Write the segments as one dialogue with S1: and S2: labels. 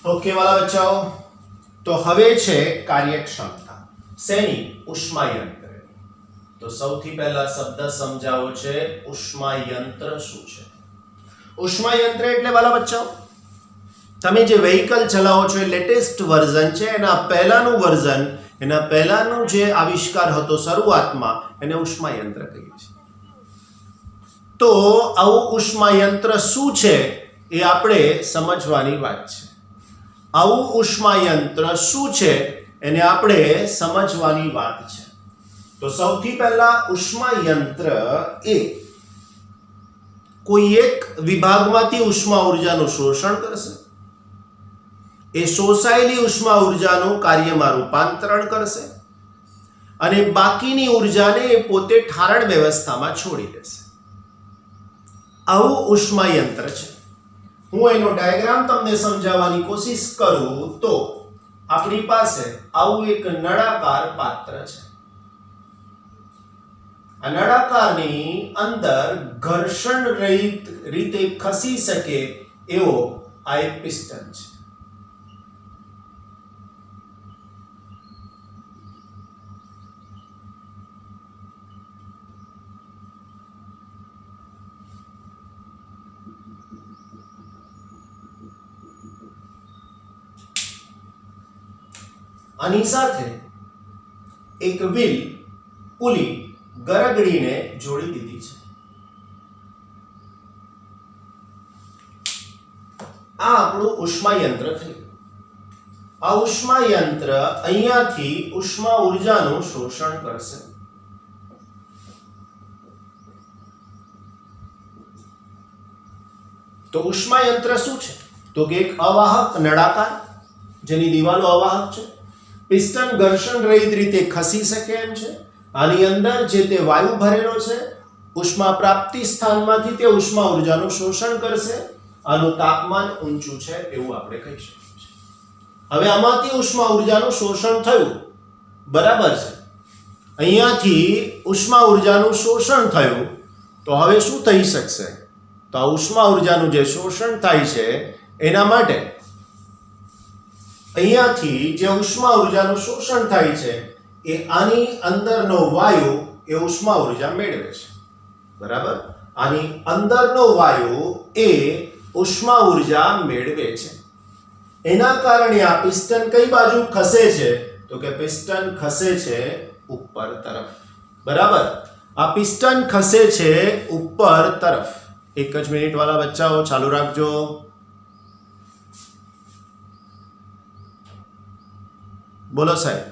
S1: Okay वाला बच्चाओ, तो हवे छे कार्यक्षमता सेनी उष्मायंत्र। तो સૌથી પહેલા શબ્દ સમજાવો છે ઉષ્માયંત્ર શું છે। ઉષ્માયંત્ર એટલે વાલા બચ્ચાઓ તમે જે વ્હીકલ ચલાવો છો એ લેટેસ્ટ વર્ઝન છે, એના પહેલાનું વર્ઝન, એના પહેલાનું જે આવિષ્કાર હતો શરૂઆતમાં એને ઉષ્માયંત્ર કહીએ છીએ। તો આવું ઉષ્માયંત્ર શું છે એ આપણે સમજવાની વાત છે। આવું ઉષ્માયંત્ર શું છે એને આપણે સમજવાની વાત છે। તો સૌથી પહેલા ઉષ્માયંત્ર એ કોઈ એક વિભાગમાંથી ઉષ્મા ઉર્જાનું શોષણ કરશે, એ શોષાયેલી ઉષ્મા ઉર્જાનું કાર્યમાં રૂપાંતરણ કરશે અને બાકીની ઉર્જાને એ પોતે ઠારણ વ્યવસ્થામાં છોડી દેશે। આવું ઉષ્માયંત્ર છે। હું એનો ડાયાગ્રામ તમને સમજાવવાની કોશિશ કરું તો આપણી પાસે આવું એક નળાકાર પાત્ર છે। આ નળાકારની અંદર ઘર્ષણ રહિત રીતે ખસી શકે એવો આ એક પિસ્ટન છે। આની સાથે એક વ્હીલ પુલી ગરગડીને જોડી દીધી છે। આ આપણું ઉષ્માયંત્ર થયું। આ ઉષ્માયંત્ર અહીંયાથી ઉષ્મા ઉર્જાનું શોષણ કરશે। તો ઉષ્માયંત્ર શું છે? તો કે એક અવાહક નળાકાર જેની દિવાલો અવાહક છે, પિસ્ટન ઘર્ષણ રહિત રીતે ખસી શકે એમ છે, આની અંદર જે તે વાયુ ભરેલો છે, ઉષ્મા પ્રાપ્તિ સ્થાનમાંથી તે ઉષ્મા ઉર્જાનું શોષણ કરશે, આનું તાપમાન ઊંચું છે એવું આપણે કહી શકીએ છીએ। હવે આમાંથી ઉષ્મા ઉર્જાનું શોષણ થયું, બરાબર છે, અહીંયાથી ઉષ્મા ઉર્જાનું શોષણ થયું, તો હવે શું થઈ શકશે? તો આ ઉષ્મા ઉર્જાનું જે શોષણ થાય છે એના માટે અહીંયાથી જે ઉષ્મા ઉર્જાનું શોષણ થાય છે એ આની અંદરનો વાયુ એ ઉષ્મા ઉર્જા મેળવે છે, બરાબર? આની અંદરનો વાયુ એ ઉષ્મા ઉર્જા મેળવે છે। એના કારણે આ પિસ્ટન કઈ બાજુ ખસે છે? તો કે પિસ્ટન ખસે છે ઉપર તરફ, બરાબર? આ પિસ્ટન ખસે છે ઉપર તરફ। એક જ મિનિટ વાલા બચ્ચાઓ ચાલુ રાખજો। બોલો સાહેબ।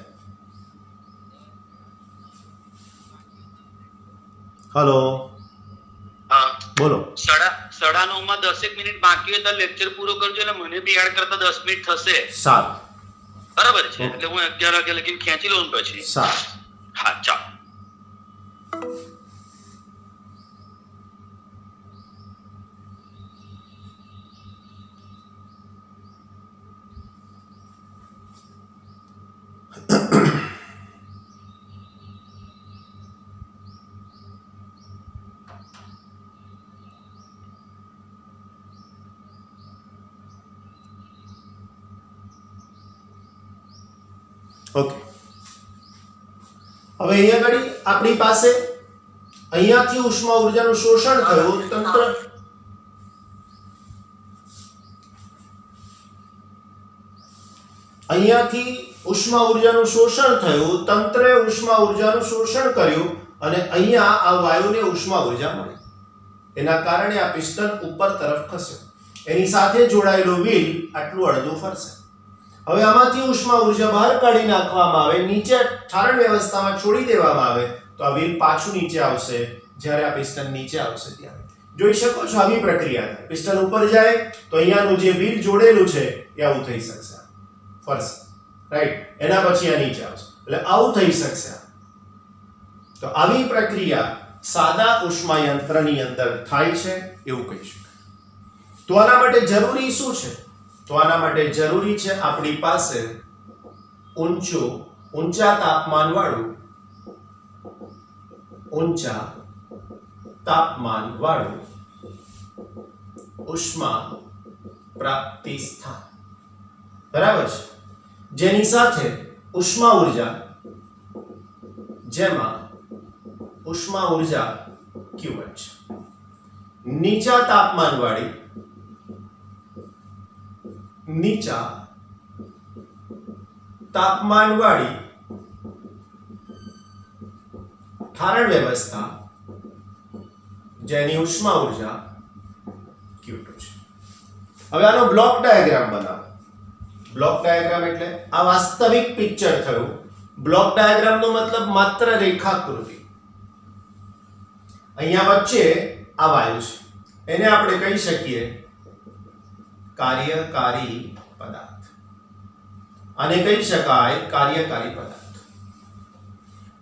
S1: हेलो
S2: हाँ
S1: बोलो।
S2: साढ़ा नौ में 10 मिनिट बाकी હોય તો લેક્ચર પૂરો કરજો એટલે મને બી એડ કરતા 10 મિનિટ થશે।
S1: સારું,
S2: બરાબર છે, એટલે હું 11 વાગે લગીને ખેંચી લઉં પછી।
S1: સારું।
S2: હા ચાલો।
S1: ઓકે, હવે અહીંયા ઘડી આપણી પાસે અહીંયાથી ઉષ્મા ઉર્જાનું શોષણ થયું, તંત્ર અહીંયાથી ઉષ્મા ઉર્જાનું શોષણ થયું, તંત્રે ઉષ્મા ઉર્જાનું શોષણ કર્યું અને અહીંયા આ વાયુને ઉષ્મા ઉર્જા મળી। એના કારણે આ પિસ્ટન ઉપર તરફ ખસ્યો, એની સાથે જોડાયેલો વ્હીલ આટલું અડધું ફરશે। હવે આમાંથી ઉષ્મા ઉર્જા બહાર કાઢી નાખવામાં આવે, નીચે ઠારણ વ્યવસ્થામાં છોડી દેવામાં આવે, તો આ વ્હીલ પાછું નીચે આવશે। જ્યારે આ પિસ્ટન નીચે આવશે ત્યારે જોઈ શકો છો આવી પ્રક્રિયા થાય। પિસ્ટન ઉપર જાય તો અહીંયાનું જે વ્હીલ જોડેલું છે એ આવું થઈ શકશે, ફરશે, રાઈટ? એના પછી આ નીચે આવશે એટલે આવું થઈ શકશે। તો આવી પ્રક્રિયા સાદા ઉષ્માયંત્રની અંદર થાય છે એવું કહી શકાય। તો આના માટે જરૂરી શું છે? તો આના માટે જરૂરી છે આપણી પાસે ઊંચા તાપમાન વાળું ઉષ્મા પ્રાપ્તિ સ્થાન। બરાબર છે, જેની સાથે ઉષ્મા ઉર્જા, જેમાં ઉષ્મા ઉર્જા Q1 છે, નીચા તાપમાનવાળી ઠારણ વ્યવસ્થા, જેની ઉષ્મા ઉર્જા Q2 છે. હવે આનો બ્લોક ડાયાગ્રામ બનાવો. બ્લોક ડાયાગ્રામ એટલે આ વાસ્તવિક પિક્ચર થયું. બ્લોક ડાયાગ્રામનો મતલબ માત્ર રેખાકૃતિ. અહીંયા વચ્ચે આ વાયુ છે, એને આપણે કહી શકીએ કાર્યકારી પદાર્થ, આને કહી શકાય કાર્યકારી પદાર્થ.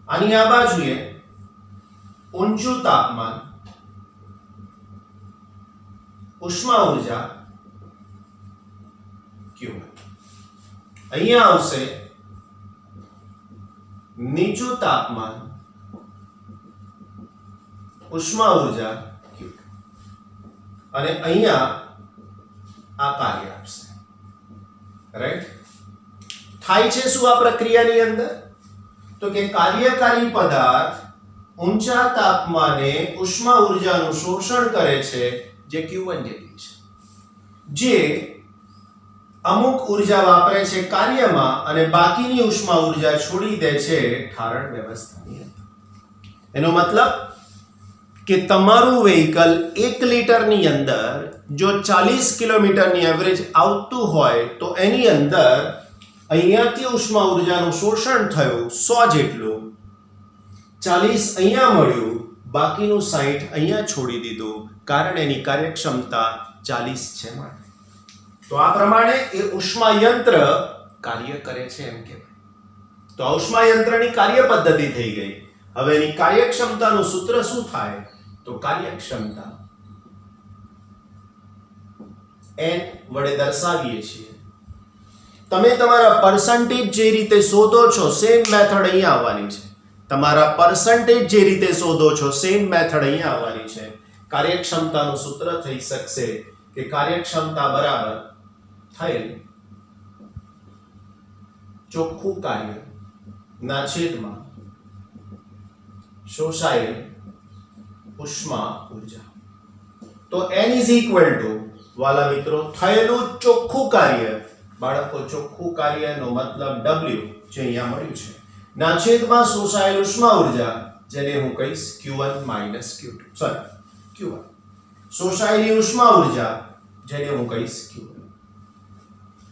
S1: આની આ બાજુએ ઊંચું તાપમાન, ઉષ્મા ઉર્જા Q1. અહીંયા આવશે નીચું તાપમાન, ઉષ્મા ઉર્જા Q2, અને અહીંયા આ કાર્ય આપશે. રાઈટ? થાય છે શું આ પ્રક્રિયાની અંદર? તો કે કાર્યકારી પદાર્થ ઊંચા તાપમાને ઉષ્મા ઉર્જાનું શોષણ કરે છે, જે Q1 જેટલી છે, જે અમુક ઉર્જા વાપરે છે કાર્યમાં અને બાકીની ઉષ્મા ઉર્જા છોડી દે છે ઠારણ વ્યવસ્થાની અંદર. એનો મતલબ કે તમારું વ્હીકલ 1 લીટરની અંદર જો 40 કિલોમીટરની એવરેજ આવતું હોય તો એની અંદર અહીંયાથી ઉષ્મા ઉર્જાનું શોષણ થયું 100 જેટલું, 40 અહીંયા મળ્યું, બાકીનું 60 અહીંયા છોડી દીધું, કારણ એની કાર્યક્ષમતા 40 છે માટે. તો આ પ્રમાણે એ ઉષ્મા યંત્ર કાર્ય કરે છે એમ કહેવાય. તો આ ઉષ્મા યંત્રની કાર્ય પદ્ધતિ થઈ ગઈ. હવે એની કાર્યક્ષમતાનું સૂત્ર શું થાય? તો કાર્યક્ષમતા n વડે દર્શાવીએ છીએ. તમે તમારા પર્સન્ટેજ જે રીતે શોધો છો સેમ મેથડ અહીંયા આવવાની છે. તમારા પર્સન્ટેજ જે રીતે શોધો છો સેમ મેથડ અહીંયા આવવાની છે. કાર્યક્ષમતાનું સૂત્ર થઈ શકશે કે કાર્યક્ષમતા બરાબર થયેલ ચોખ્ખું કાર્ય ના છેદમાં શોષાયેલ ઉષ્મા ઉર્જા. તો n ઇઝ ઇક્વલ ટુ, વાલા મિત્રો, થયેલું ચોખ્ખું કાર્ય, બાળકો ચોખ્ખું કાર્યનો મતલબ W, જે અહીંયા મળ્યું છે, ના છેદમાં શોષાયેલ ઉષ્મા ઉર્જા, જેને હું કહીશ Q1 Q2, સોરી Q1, શોષાયેલી ઉષ્મા ઉર્જા, જેને હું કહીશ Q1.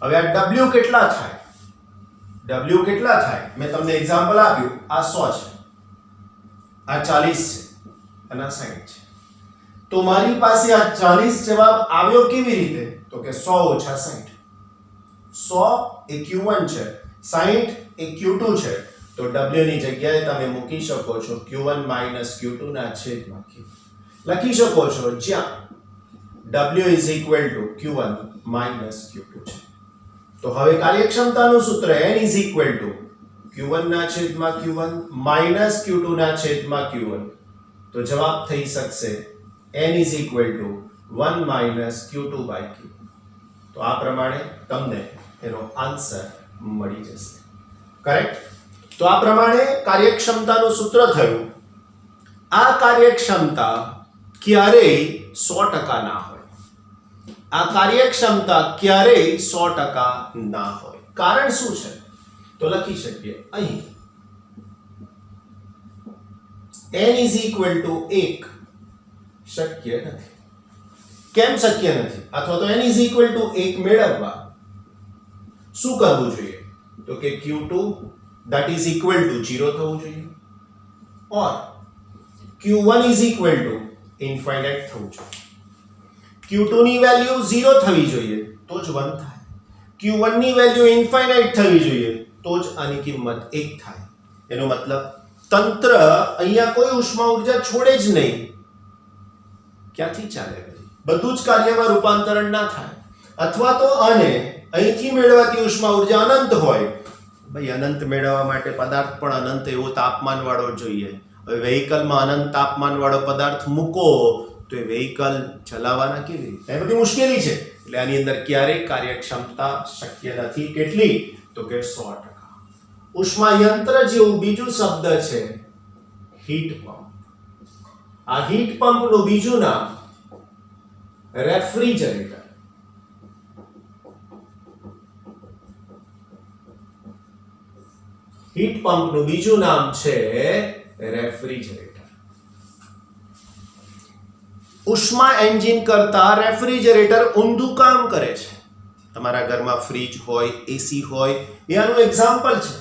S1: હવે આ W કેટલા થાય? W કેટલા થાય? મેં તમને એક્ઝામ્પલ આપ્યું. આ 100 છે, આ 40 છે અને આ 60 છે. તો મારી પાસે આ 40 જવાબ આવ્યો કેવી રીતે? તો કે 100 ઓછા 60. 100 એ Q1 છે, 60 એ Q2 છે. તો W ની જગ્યાએ તમે મૂકી શકો છો Q1 Q2 ના છેદમાં Q. લખી શકો છો જ્યાં W is equal to Q1 Q2 છે. તો હવે કાર્યક્ષમતાનું સૂત્ર n is equal to Q1 ના છેદમાં Q1 Q2 ના છેદમાં Q1. તો જવાબ થઈ શકશે n is equal to 1 Q2 by Q. તો આ પ્રમાણે તમને એનો આન્સર મળી જશે. કરેક્ટ? તો આ પ્રમાણે કાર્યક્ષમતાનું સૂત્ર થયું. આ કાર્યક્ષમતા ક્યારેય 100% ના હોય. આ કાર્યક્ષમતા ક્યારેય 100% ના હોય. કારણ શું છે? તો લખી શકીએ અહીં n ઇઝ ઇક્વલ ટુ 1 શક્ય નથી. કેમ શક્ય નથી? અથવા તો n ઇઝ ઇક્વલ ટુ 1 મેળવવા શું કરવું જોઈએ? તો કે Q2 that is equal to 0 થવું જોઈએ, or Q1 is equal to infinite થવું જોઈએ. Q2 ની વેલ્યુ 0 થવી જોઈએ તો જ 1 થાય. Q1 ની વેલ્યુ ઇન્ફાઇનાઇટ થવી જોઈએ તો જ આની કિંમત 1 થાય. એનો મતલબ તંત્ર અહીંયા કોઈ ઉષ્મા ઉર્જા છોડે જ નહીં. ક્યાંથી ચાલે? બધું જ કાર્યમાં રૂપાંતરણ ના થાય. અથવા તો આને અહીંથી મેળવાતી ઉષ્મા ઉર્જા અનંત હોય. ભાઈ અનંત મેળવવા માટે પદાર્થ પણ અનંત એવો તાપમાન વાળો જોઈએ. હવે વેહિકલમાં અનંત તાપમાન વાળો પદાર્થ મૂકો તો એ વેહિકલ ચલાવવાના કેવી રીતે? એ બધી મુશ્કેલી છે. એટલે આની અંદર ક્યારેય કાર્યક્ષમતા શક્ય નથી. કેટલી? તો કે 100%. ઉષ્માયંત્ર જેવું બીજું શબ્દ છે હીટ પંપ. આ હીટ પંપનું બીજું નામ રેફ્રિજરેટર. હીટ પંપનું બીજું નામ છે રેફ્રિજરેટર. ઉષ્મા એન્જિન કરતા રેફ્રિજરેટર ઊંધું કામ કરે છે. તમારા ઘરમાં ફ્રીજ હોય, એસી હોય, એ આનું એક્ઝામ્પલ છે.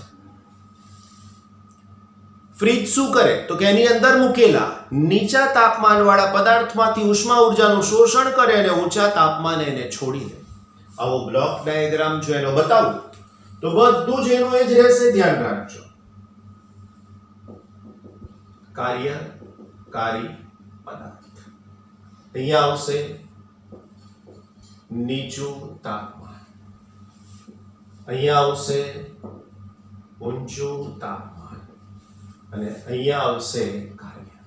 S1: ફ્રીજ શું કરે? તો કે એની અંદર મૂકેલા નીચા તાપમાનવાળા પદાર્થમાંથી ઉષ્મા ઉર્જાનું શોષણ કરે અને ઊંચા તાપમાને એને છોડી દે. આવો બ્લોક ડાયાગ્રામ જો એનો બતાવું તો બધું જ એનું એ જ રહેશે. ધ્યાન રાખજો. કાર્યકારી પદાર્થ અહીંયા આવશે નીચું તાપમાન, અહીંયા આવશે ઊંચું તાપમાન અને અહીંયા આવશે કાર્ય.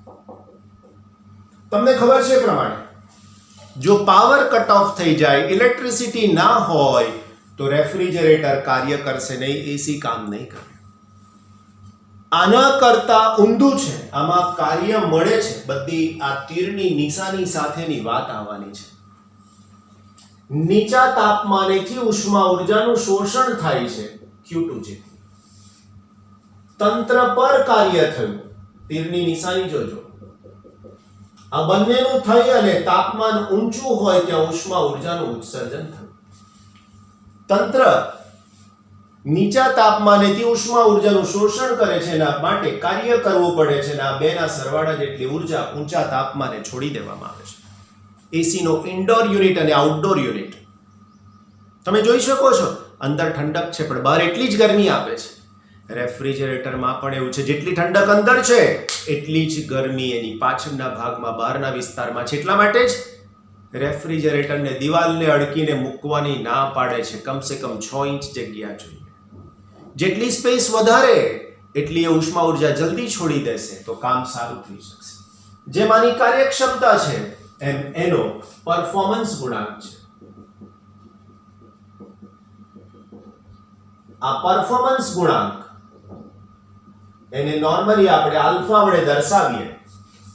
S1: તમને ખબર છે પ્રમાણે જો પાવર કટ ઓફ થઈ જાય, ઇલેક્ટ્રિસિટી ના હોય તો રેફ્રિજરેટર કાર્ય કરશે નહીં, એસી કામ નહીં કરે. આના કરતા ઊંધું છે. આમાં કાર્ય મળે છે. બધી આ તીરની નિશાની સાથેની વાત આવવાની છે. નીચા તાપમાનેથી ઉષ્મા ઉર્જાનું શોષણ થાય છે Q2 જેટલું. તંત્ર પર કાર્ય થયું. તીરની નિશાની જોજો. આ બંનેનું થઈ અને તાપમાન ઊંચું હોય ત્યાં ઉષ્મા ઉર્જાનું ઉત્સર્જન થયું. તંત્ર નીચા તાપમાનેથી ઉષ્મા ઉર્જાનું શોષણ કરે છે, એના માટે કાર્ય કરવું પડે છે અને આ બેના સરવાળા જેટલી ઉર્જા ઊંચા તાપમાને છોડી દેવામાં આવે છે. એસી નો ઇન્ડોર યુનિટ અને આઉટડોર યુનિટ તમે જોઈ શકો છો. અંદર ઠંડક છે પણ બહાર એટલી જ ગરમી આપે છે. રેફ્રિજરેટરમાં પણ એવું છે. જેટલી ઠંડક અંદર છે એટલી જ ગરમી એની પાછળના ભાગમાં બહારના વિસ્તારમાં છે. એટલા માટે જ રેફ્રિજરેટરને દિવાલને અડકીને મૂકવાની ના પાડે છે. કમસે કમ 6 ઇંચ જગ્યા જોઈએ. જેટલી સ્પેસ વધારે એટલી એ ઉષ્મા ઉર્જા જલ્દી છોડી દેશે તો કામ સારું થઈ શકશે. જેમ આની કાર્યક્ષમતા છે એમ એનો પરફોર્મન્સ ગુણાંક છે. આ પરફોર્મન્સ ગુણાંક એને નોર્મલી આપણે આલ્ફા વડે દર્શાવીએ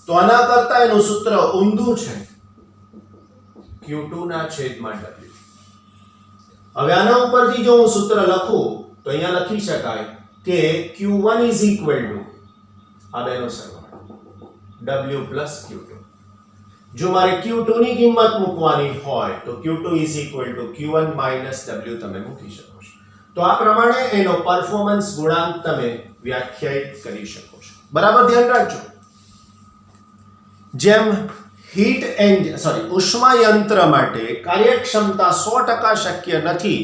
S1: તો આના કરતા એનું સૂત્ર ઊંધું છે. Q2 ના છેદમાં W. હવે આના ઉપરથી જો હું સૂત્ર લખું તો અહીંયા લખી શકાય કે Q1 is equal to આ બેનો સરવાળો W plus Q2. જો મારે Q2 ની કિંમત મૂકવાની હોય તો Q2 is equal to Q1 minus W તમે મૂકી શકો છો. તો આ પ્રમાણે એનો પરફોર્મન્સ ગુણાંક તમે વ્યાખ્યાયિત કરી શકો છો. બરાબર ધ્યાન રાખજો. જેમ ઉષ્મા યંત્ર માટે કાર્યક્ષમતા 100% શક્ય નથી,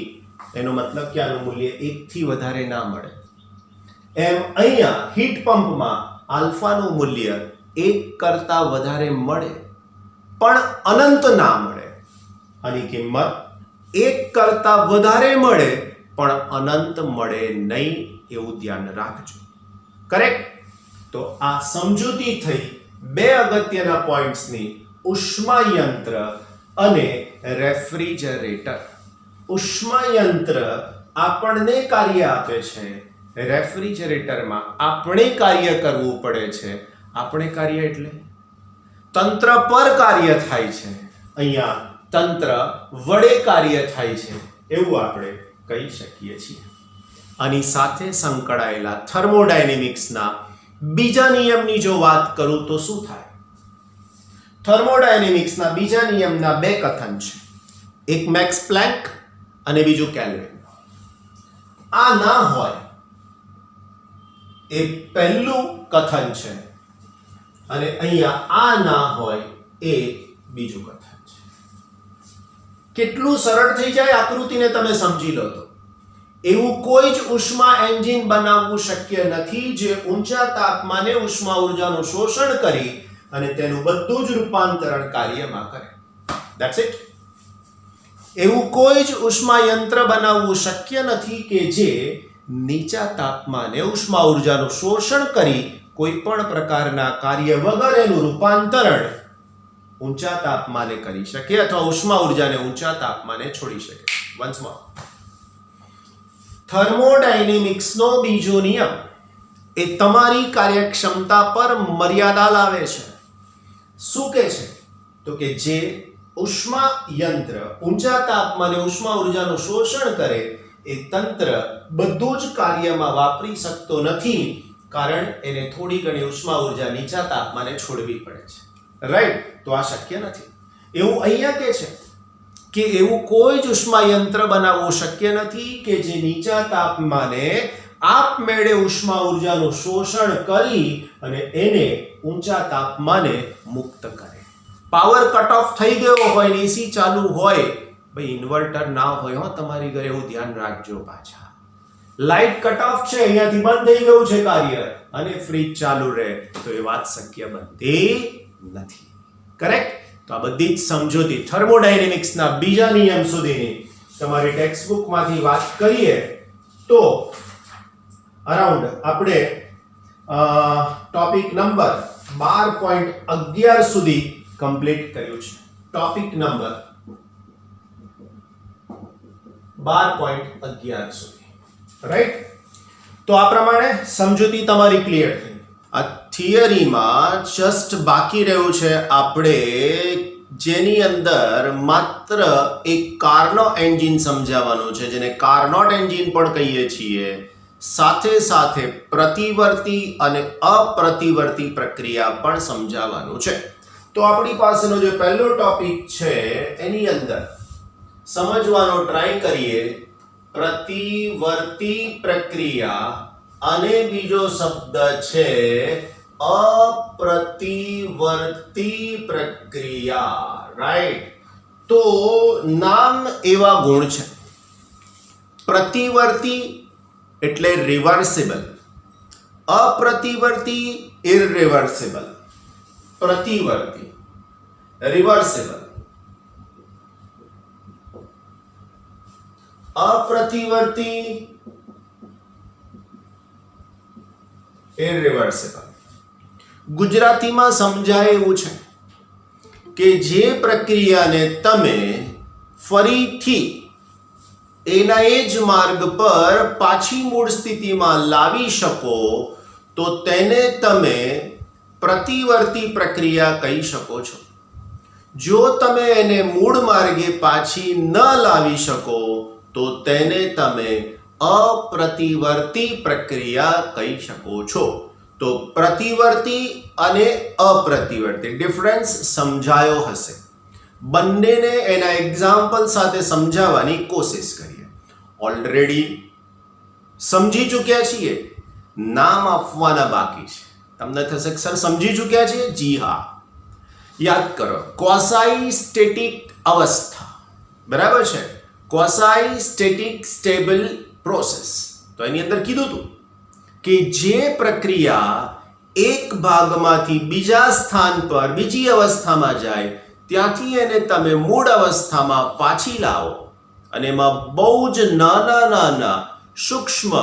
S1: એનો મતલબ કે આનું મૂલ્ય 1 થી વધારે ના મળે, એમ અહીંયા હીટ પંપમાં આલ્ફાનું મૂલ્ય 1 કરતા વધારે મળે પણ અનંત ના મળે. આની કિંમત 1 કરતા વધારે મળે પણ અનંત મળે નહીં, એવું ધ્યાન રાખજો. કરેક્ટ? તો આ સમજૂતી થઈ બે અગત્યના પોઈન્ટ્સની, ઉષ્મા યંત્ર અને રેફ્રિજરેટર. ઉષ્મા યંત્ર આપણને કાર્ય આપે છે, રેફ્રિજરેટરમાં આપણે કાર્ય કરવું પડે છે. આપણે કાર્ય એટલે તંત્ર પર કાર્ય થાય છે, અહીંયા તંત્ર વડે કાર્ય થાય છે એવું આપણે કહી શકીએ છીએ. આની સાથે સંકળાયેલા થર્મોડાયનેમિક્સના બીજા નિયમની જો વાત કરું તો શું થાય? થર્મોડાયનેમિક્સના બીજા નિયમના બે કથન છે, એક મેક્સ પ્લેન્ક અને બીજું કેલ્વિન. આ ના હોય એ પહેલું કથન છે અને અહીંયા આ ના હોય એ બીજું કથન છે. કેટલું સરળ થઈ જાય આકૃતિને તમે સમજી લો તો. એવું કોઈ જ ઉષ્મા એન્જિન બનાવવું શક્ય નથી જે ઊંચા તાપમાને ઉષ્મા ઉર્જાનું શોષણ કરી અને તેનું બધું જ રૂપાંતરણ કાર્યમાં કરે. That's it. એવું કોઈ જ ઉષ્મા યંત્ર બનાવવું શક્ય નથી કે જે નીચા તાપમાને ઉષ્મા ઉર્જાનું શોષણ કરી કોઈ પણ પ્રકારના કાર્ય વગર એનું રૂપાંતરણ ઊંચા તાપમાને કરી શકે અથવા ઉષ્મા ઉર્જાને ઊંચા તાપમાને છોડી શકે. વન્સ મોર, થર્મોડાયનેમિક્સનો બીજો નિયમ એ તમારી કાર્યક્ષમતા પર મર્યાદા લાવે છે. શું કહે છે? તો કે જે ઉષ્મા યંત્ર ઊંચા તાપમાને ઉષ્મા ઉર્જાનું શોષણ કરે એ તંત્ર બધું જ કાર્યમાં વાપરી શકતો નથી, કારણ એને થોડી ઘણી ઉષ્મા ઉર્જા નીચા તાપમાને છોડવી પડે છે. રાઈટ? તો આ શક્ય નથી. એવું અહીંયા કહે છે કે એવું કોઈ જ ઉષ્મા યંત્ર બનાવવું શક્ય નથી કે જે નીચા તાપમાને આપમેળે ઉષ્મા ઉર્જાનું શોષણ કરી અને એને ઊંચા તાપમાને મુક્ત કરે. પાવર કટ ઓફ થઈ ગયો હોય ને એસી ચાલુ હોય, ભાઈ ઇન્વર્ટર ના હોય હો તમારી ઘરે, એવું ધ્યાન રાખજો. પાછા લાઇટ કટ ઓફ છે, અહીંયાથી બંધ થઈ ગયું છે કાર્ય, અને ફ્રીજ ચાલુ રહે, તો એ વાત શક્ય બનતી નથી. કરેક્ટ? તો આ બધી જ સમજૂતી થર્મોડાયનેમિક્સના બીજા નિયમ સુધીની તમારી ટેક્સ્ટ બુકમાંથી વાત કરીએ તો અરાઉન્ડ આપણે ટોપિક નંબર 12.11 સુધી કમ્પ્લીટ કર્યું છે. ટોપિક નંબર 12.11 સુધી. રાઈટ? તો આ પ્રમાણે સમજૂતી તમારી ક્લિયર થઈ. આ થિયરીમાં જસ્ટ બાકી રહ્યું છે આપણે જેની અંદર માત્ર એક કારનો એન્જિન સમજાવવાનું છે, જેને કાર્નોટ એન્જિન પણ કહીએ છીએ. સાથે સાથે પ્રતિવર્તી અને અપ્રતિવર્તી પ્રક્રિયા પણ સમજાવવાનું છે. તો આપણી પાસેનો જે પહેલો ટોપિક છે એની અંદર સમજવાનો ટ્રાય કરીએ પ્રતિવર્તી પ્રક્રિયા, અને બીજો શબ્દ છે અપ્રતિવર્તી પ્રક્રિયા. રાઈટ? તો નામ એવા ગુણ છે. પ્રતિવર્તી એટલે રિવર્સિબલ, અપ્રતિવર્તી ઇરરિવર્સિબલ. પ્રતિવર્તી રિવર્સિબલ, અપ્રતિવર્તી ઇરરિવર્સિબલ. ગુજરાતીમાં સમજાય એવું છે કે જે પ્રક્રિયાને તમે ફરીથી એના એ જ માર્ગ પર પાછી મૂળ સ્થિતિમાં લાવી શકો તો તેને તમે પ્રતિવર્તી પ્રક્રિયા કહી શકો છો. જો તમે એને મૂળ માર્ગે પાછી ન લાવી શકો તો તેને તમે અપ્રતિવર્તી પ્રક્રિયા કહી શકો છો. તો પ્રતિવર્તી અને અપ્રતિવર્તી ડિફરન્સ સમજાયો હશે. બંનેને એના એક્ઝામ્પલ સાથે સમજાવવાની કોશિશ કરીએ. ઓલરેડી સમજી ચૂક્યા છીએ, નામ આપવાના બાકી છે. તમને થશે સર સમજી ચૂક્યા છીએ? જી હા. યાદ કરો, ક્વાસાઈ સ્ટેટિક અવસ્થા, બરાબર છે? ક્વાસાઈ સ્ટેટિક સ્ટેબલ પ્રોસેસ. તો એની અંદર કીધું હતું કે જે પ્રક્રિયા એક ભાગમાંથી બીજા સ્થાન પર બીજી અવસ્થામાં જાય ત્યાંથી એને તમે મૂળ અવસ્થામાં પાછી લાવો અને એમાં બહુ જ નાના સૂક્ષ્મ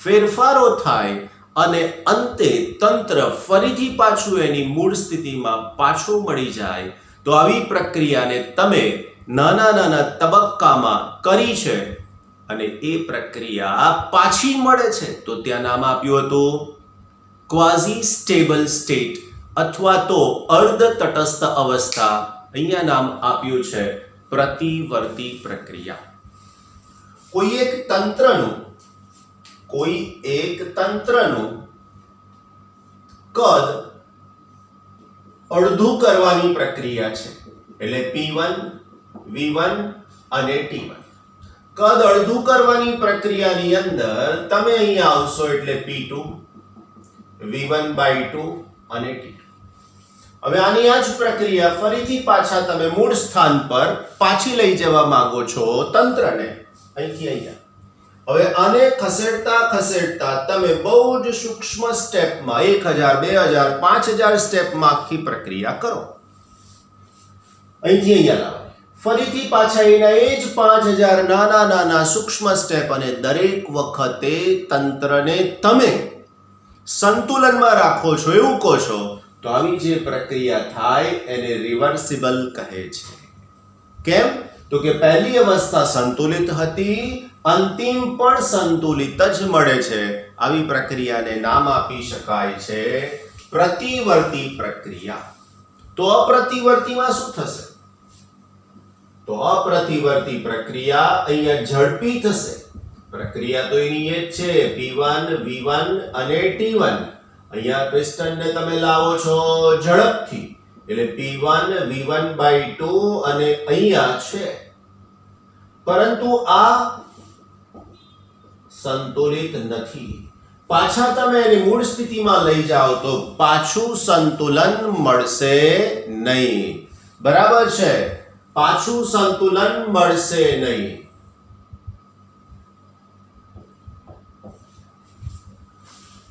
S1: ફેરફારો થાય અને અંતે તંત્ર ફરીથી પાછું એની મૂળ સ્થિતિમાં પાછું મળી જાય, તો આવી પ્રક્રિયાને તમે નાના તબક્કામાં કરી છે અને એ પ્રક્રિયા પાછી મળે છે તો ત્યાં નામ આપ્યું હતું ક્વાઝી સ્ટેબલ સ્ટેટ અથવા તો અર્ધ તટસ્થ અવસ્થા. અહીંયા નામ આપ્યું છે પ્રતિવર્તી પ્રક્રિયા. કોઈ એક તંત્રનું કદ અડધું કરવાની પ્રક્રિયા છે, એટલે P1, V1 અને T1. કદ અડધું કરવાની પ્રક્રિયાની અંદર તમે અહીંયા આવશો એટલે P2, V1/2 અને T2. હવે આની આ જ પ્રક્રિયા ફરીથી પાછા તમે મૂળ સ્થાન પર પાછી લઈ જવા માંગો છો તંત્રને, અહીંથી અહીંયા. હવે આને ખસેડતા તમે બહુ જ સૂક્ષ્મ સ્ટેપમાં 1000, 2000, 5000 સ્ટેપમાં આખી પ્રક્રિયા કરો. અહીંથી અહીંયા લાવો, ફરીથી પાછા એના એ જ 5000 નાના સૂક્ષ્મ સ્ટેપ, અને દરેક વખતે તંત્રને તમે સંતુલનમાં રાખો છો, એવું કહો છો તો આવી જે પ્રક્રિયા થાય એને રિવર્સિબલ કહે છે. કેમ? તો કે પહેલી અવસ્થા સંતુલિત હતી, અંતિમ પણ સંતુલિત જ મળે છે. આવી પ્રક્રિયાને નામ આપી શકાય છે પ્રતિવર્તી પ્રક્રિયા. તો અપ્રતિવર્તીમાં શું થશે? તો અપ્રતિવર્તી પ્રક્રિયા અહીંયા ઝડપી થશે. પ્રક્રિયા તો એની એ જ છે, P1 V1 અને T1. અહીંયા પિસ્ટનને તમે લાવો છો ઝડપથી એટલે P1 V1/2 અને અહીંયા છે, પરંતુ આ સંતુલિત નથી. પાછા તમે એની મૂળ સ્થિતિમાં લઈ જાઓ તો પાછું સંતુલન મળશે નહીં. બરાબર છે? પાછું સંતુલન મળશે નહીં.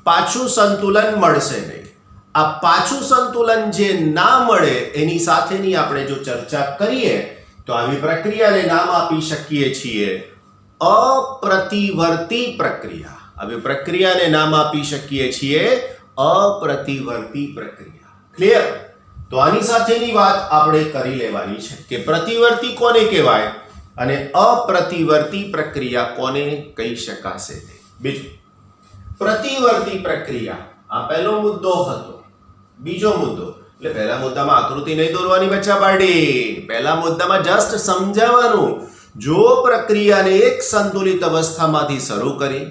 S1: પાછું સંતુલન મળશે નહીં. આ પાછું સંતુલન જે ના મળે એની સાથેની આપણે જો ચર્ચા કરીએ તો આવી પ્રક્રિયાને નામ આપી શકીએ છીએ અપ્રતિવર્તી પ્રક્રિયા. આવી પ્રક્રિયાને નામ આપી શકીએ છીએ અપ્રતિવર્તી પ્રક્રિયા. ક્લિયર? તો આની સાથેની વાત આપણે કરી લેવાની છે કે પ્રતિવર્તી કોને કહેવાય અને અપ્રતિવર્તી પ્રક્રિયા કોને કહી શકાશે. બીજું, પ્રતિવર્તી પ્રક્રિયા, આ પહેલો મુદ્દો હતો. બીજો મુદ્દો, એટલે પહેલા મુદ્દામાં આકૃતિ નહીં દોરવાની બચ્ચા પાડી, પહેલા મુદ્દામાં જસ્ટ સમજાવવાનું. જો પ્રક્રિયાને એક સંતુલિત અવસ્થામાંથી શરૂ કરી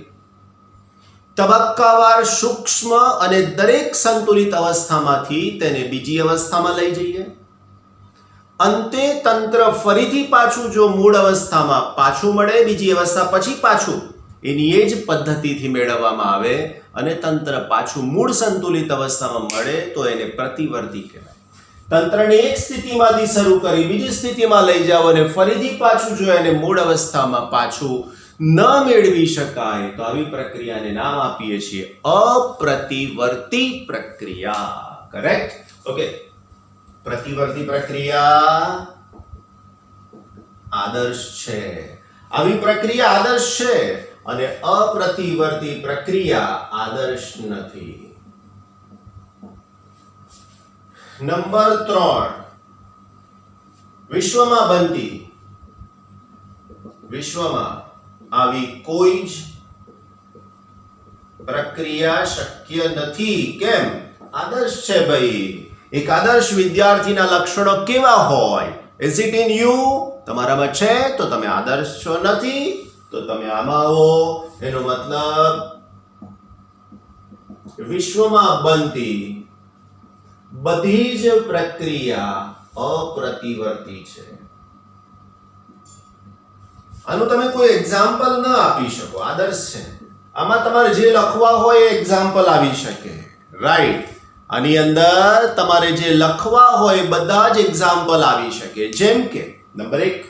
S1: તબક્કાવાર સૂક્ષ્મ અને દરેક સંતુલિત અવસ્થામાંથી તેને બીજી અવસ્થામાં લઈ જઈએ, અંતે તંત્ર ફરીથી પાછું જો મૂળ અવસ્થામાં પાછું મળે, બીજી અવસ્થા પછી પાછું એની એ જ પદ્ધતિથી મેળવવામાં આવે અને તંત્ર પાછું મૂળ સંતુલિત અવસ્થામાં મળે તો એને પ્રતિવર્તી કહેવાય. તંત્રને એક સ્થિતિમાંથી શરૂ કરી બીજી સ્થિતિમાં લઈ જાઓ અને ફરીથી પાછું જો એને મૂળ અવસ્થામાં પાછું ન મેળવી શકાય તો આવી પ્રક્રિયાને નામ આપીએ છીએ અપ્રતિવર્તી પ્રક્રિયા. કરેક્ટ? ઓકે. પ્રતિવર્તી પ્રક્રિયા આદર્શ છે. આવી પ્રક્રિયા આદર્શ છે અને અપ્રતિવર્તી પ્રક્રિયા આદર્શ નથી. નંબર 3, વિશ્વમાં આવી કોઈ જ પ્રક્રિયા શક્ય નથી. કેમ? આદર્શ છે ભાઈ. એક આદર્શ વિદ્યાર્થીના લક્ષણો કેવા હોય? Is it in you? તમારામાં છે તો તમે આદર્શ છો, નથી તો તમે આમાં આવો. એનો મતલબ વિશ્વમાં બનતી બધી જ પ્રક્રિયા અપ્રતિવર્તી છે. આનું તમે કોઈ એક્ઝામ્પલ ન આપી શકો. આદર્શ છે, આમાં તમારે જે લખવા હોય એ એક્ઝામ્પલ આવી શકે. રાઈટ? આની અંદર તમારે જે લખવા હોય બધા જ એક્ઝામ્પલ આવી શકે. જેમ કે નંબર 1,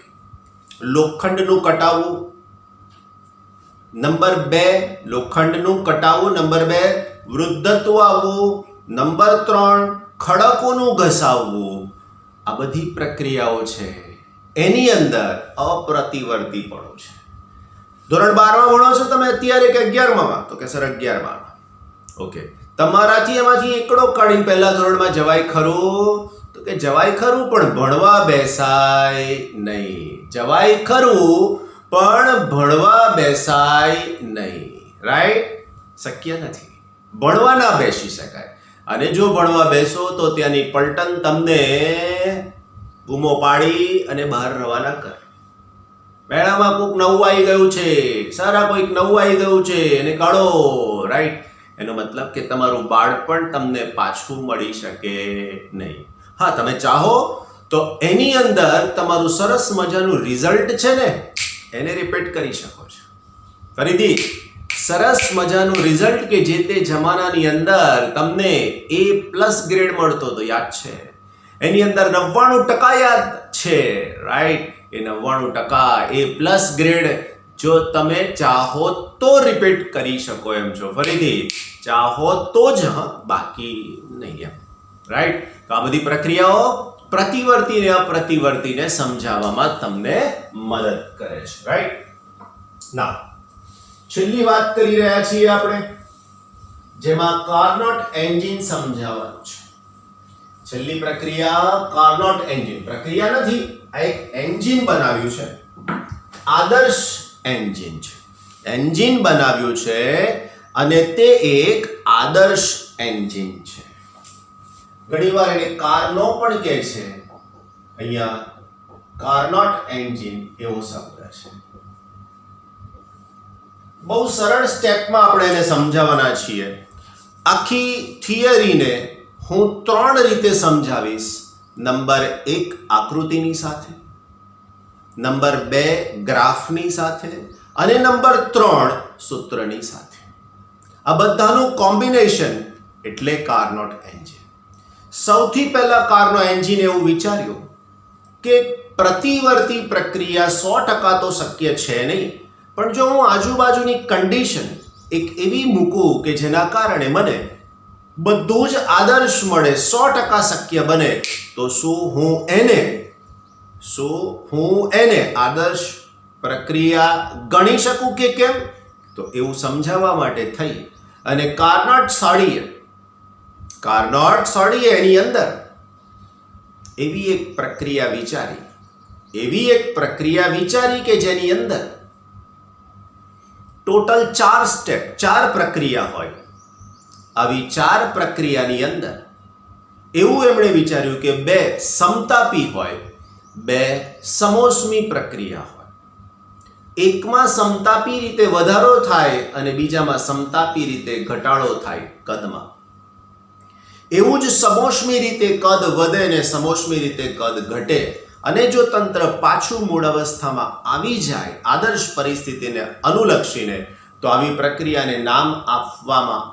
S1: લોખંડનું કટાવવું. નંબર 2, લોખંડનું કટાવવું. નંબર 2, વૃદ્ધત્વ આવવું. નંબર 3, ખડકોનું ઘસાવવું. આ બધી પ્રક્રિયાઓ છે એની અંદર અપ્રતિવર્તીપણું છે. ધોરણ 12માં ભણો છો તમે અત્યારે કે 11માં? તો કે સર 11માં. ઓકે. તમારાથી એમાંથી એકડો કાઢીને પહેલા ધોરણમાં જવાય ખરું? તો કે જવાય ખરું પણ ભણવા બેસાય નહીં. જવાય ખરું પણ ભણવા બેસાય નહીં. રાઈટ? શક્ય નથી. ભણવા ના બેસી શકાય. અને જો ભણવા બેસો તો ત્યાંની પલટન તમને બૂમો પાડી અને બહાર રવાના કરે. મેળામાં કોઈક નવું આવી ગયું છે, સારા કોઈક નવું આવી ગયું છે એને કાઢો. રાઈટ? એનો મતલબ કે તમારું બાળપણ તમને પાછું મળી શકે નહીં. હા, તમે ચાહો તો એની અંદર તમારું સરસ મજાનું રિઝલ્ટ છે ને એને રિપીટ કરી શકો છો. ફરીથી સરસ મજાનું રિઝલ્ટ કે જે તે જમાનાની અંદર તમને A+ ગ્રેડ મળતો તો યાદ છે, એની અંદર 99% યાદ છે. રાઈટ? એ 99% A+ ગ્રેડ જો તમે ચાહો તો રિપીટ કરી શકો એમ છો. ફરીથી ચાહો તો જ, બાકી નહીં એમ. રાઈટ? તો આ બધી પ્રક્રિયાઓ પ્રતિવર્તી અને અપ્રતિવર્તીને સમજાવવામાં તમને મદદ કરે છે. રાઈટ? ના, છેલ્લી વાત કરી રહ્યા છીએ આપણે જેમાં કાર્નોટ એન્જિન સમજાવવાનું છે. છેલ્લી પ્રક્રિયા કાર્નોટ એન્જિન. પ્રક્રિયા નથી, આ એક એન્જિન બનાવ્યું છે. આદર્શ એન્જિન છે. એન્જિન બનાવ્યું છે અને તે એક આદર્શ એન્જિન છે. ઘણીવાર એને કારનો પણ કહે છે. અહીંયા કાર્નોટ એન્જિન એવો શબ્દ છે. બહુ સરળ સ્ટેપમાં આપણે એને સમજાવવાના છીએ. આખી થિયરીને હું 3 રીતે સમજાવીશ. નંબર 1 આકૃતિની સાથે, નંબર 2 ગ્રાફની સાથે અને નંબર 3 સૂત્રની સાથે. આ બધાનું કોમ્બિનેશન એટલે કાર્નોટ એન્જિન. સૌથી પહેલા કાર્નો એન્જિન એવું વિચાર્યું કે પ્રતિવર્તી પ્રક્રિયા 100% તો શક્ય છે નહીં, પણ જો હું આજુબાજુની કન્ડિશન એક એવી મૂકું કે જેના કારણે મને બધું જ આદર્શ મળે, 100% શક્ય બને, તો શું હું એને આદર્શ પ્રક્રિયા ગણી શકું કે કેમ? તો એવું સમજાવવા માટે થઈ અને કાર્નોટ સાડીએ એની અંદર એવી એક પ્રક્રિયા વિચારી કે જેની અંદર ટોટલ 4 સ્ટેપ, 4 પ્રક્રિયા હોય. આવી 4 પ્રક્રિયાની અંદર એવું એમણે વિચાર્યું કે 2 સમતાપી હોય, 2 સમોષ્મી પ્રક્રિયા હોય. એકમાં સમતાપી રીતે વધારો થાય અને બીજામાં સમતાપી રીતે ઘટાડો થાય કદમાં. એવું જ સમોષ્મી રીતે કદ વધે ને સમોષ્મી રીતે કદ ઘટે. અને જો તંત્ર પાછું મૂળ અવસ્થામાં આવી જાય આદર્શ પરિસ્થિતિને અનુલક્ષીને, તો આવી પ્રક્રિયાને નામ આપવામાં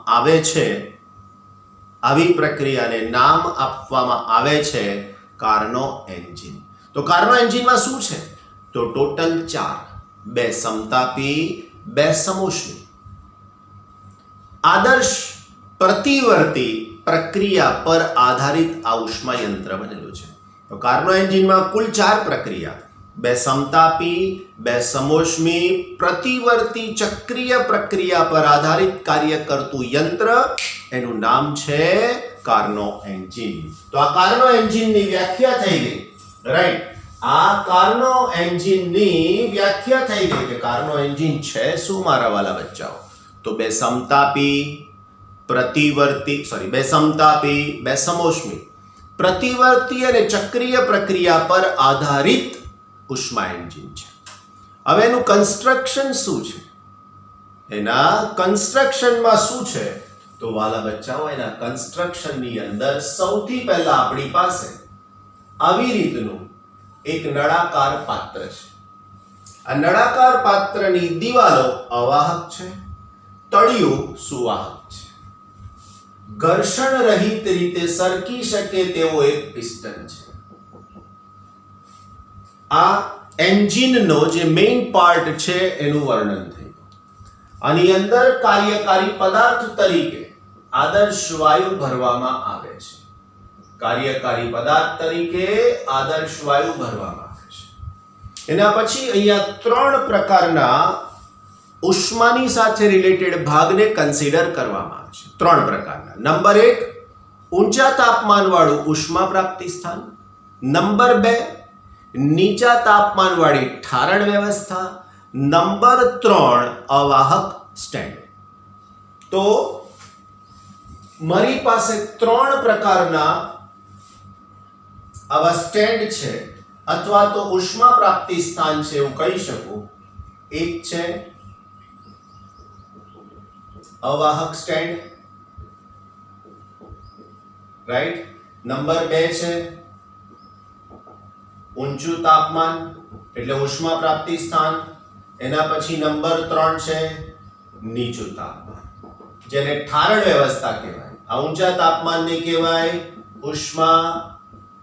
S1: આવે છે કાર્નો એન્જિન. તો કાર્નો એન્જિનમાં શું છે? તો ટોટલ 4, 2 સમતાપી, 2 સમોષ્મી. આદર્શ પ્રતિવર્તી પ્રક્રિયા પર આધારિત આ ઉષ્માયંત્ર બનેલું છે. તો કાર્નો એન્જિનમાં કુલ 4 પ્રક્રિયા, 2 સમતાપી, 2 સમોષ્મી, પ્રતિવર્તી ચક્રીય પ્રક્રિયા પર આધારિત કાર્ય કરતું યંત્ર, એનું નામ છે કાર્નો એન્જિન. તો આ કાર્નો એન્જિનની વ્યાખ્યા થઈ ગઈ, રાઈટ? આ કાર્નો એન્જિનની વ્યાખ્યા થઈ ગઈ કે કાર્નો એન્જિન છે શું મારા વાલા બચ્ચાઓ? તો 2 સમતાપી, 2 સમતાપી, 2 સમોષ્મી, પ્રતિવર્તી અને ચક્રીય પ્રક્રિયા પર આધારિત ઉષ્મા એન્જિન છે. હવે એનું કન્સ્ટ્રક્શન શું છે? એના કન્સ્ટ્રક્શનમાં શું છે? તો વાલા બચ્ચાઓ, એના કન્સ્ટ્રક્શનની અંદર સૌથી પહેલા આપણી પાસે આવી રીતનું એક નળાકાર પાત્ર છે. આ નળાકાર પાત્રની દિવાલો અવાહક છે, તળિયું સુવાહક છે. ઘર્ષણ રહિત રીતે સરકી શકે તેવો એક પિસ્ટન છે. આ એન્જિનનો જે મેઇન પાર્ટ છે એનું વર્ણન થયું. આની અંદર કાર્યકારી પદાર્થ તરીકે આદર્શ વાયુ ભરવામાં આવે છે. કાર્યકારી પદાર્થ તરીકે આદર્શ વાયુ ભરવામાં આવે છે. એના પછી અહીંયા 3 પ્રકારના ઉષ્માની સાથે રિલેટેડ ભાગને કન્સિડર કરવામાં આવે છે. 3 પ્રકારના. નંબર 1 ઊંચા તાપમાનવાળું ઉષ્મા પ્રાપ્તિ સ્થાન. નંબર 2 નીચા તાપમાનવાળી ઠારણ વ્યવસ્થા. નંબર 3 અવાહક સ્ટેન્ડ. તો મારી પાસે 3 પ્રકારના આવા સ્ટેન્ડ છે અથવા તો ઉષ્મા પ્રાપ્તિ સ્થાન છે એવું કહી શકું. એક છે અવાહક સ્ટેન્ડ, રાઈટ? નંબર 2 છે ઊંચું તાપમાન એટલે ઉષ્મા પ્રાપ્તિ સ્થાન. એના પછી નંબર 3 છે નીચું તાપમાન, જેને ઠારણ વ્યવસ્થા કહેવાય. આ ઊંચા તાપમાનને કહેવાય ઉષ્મા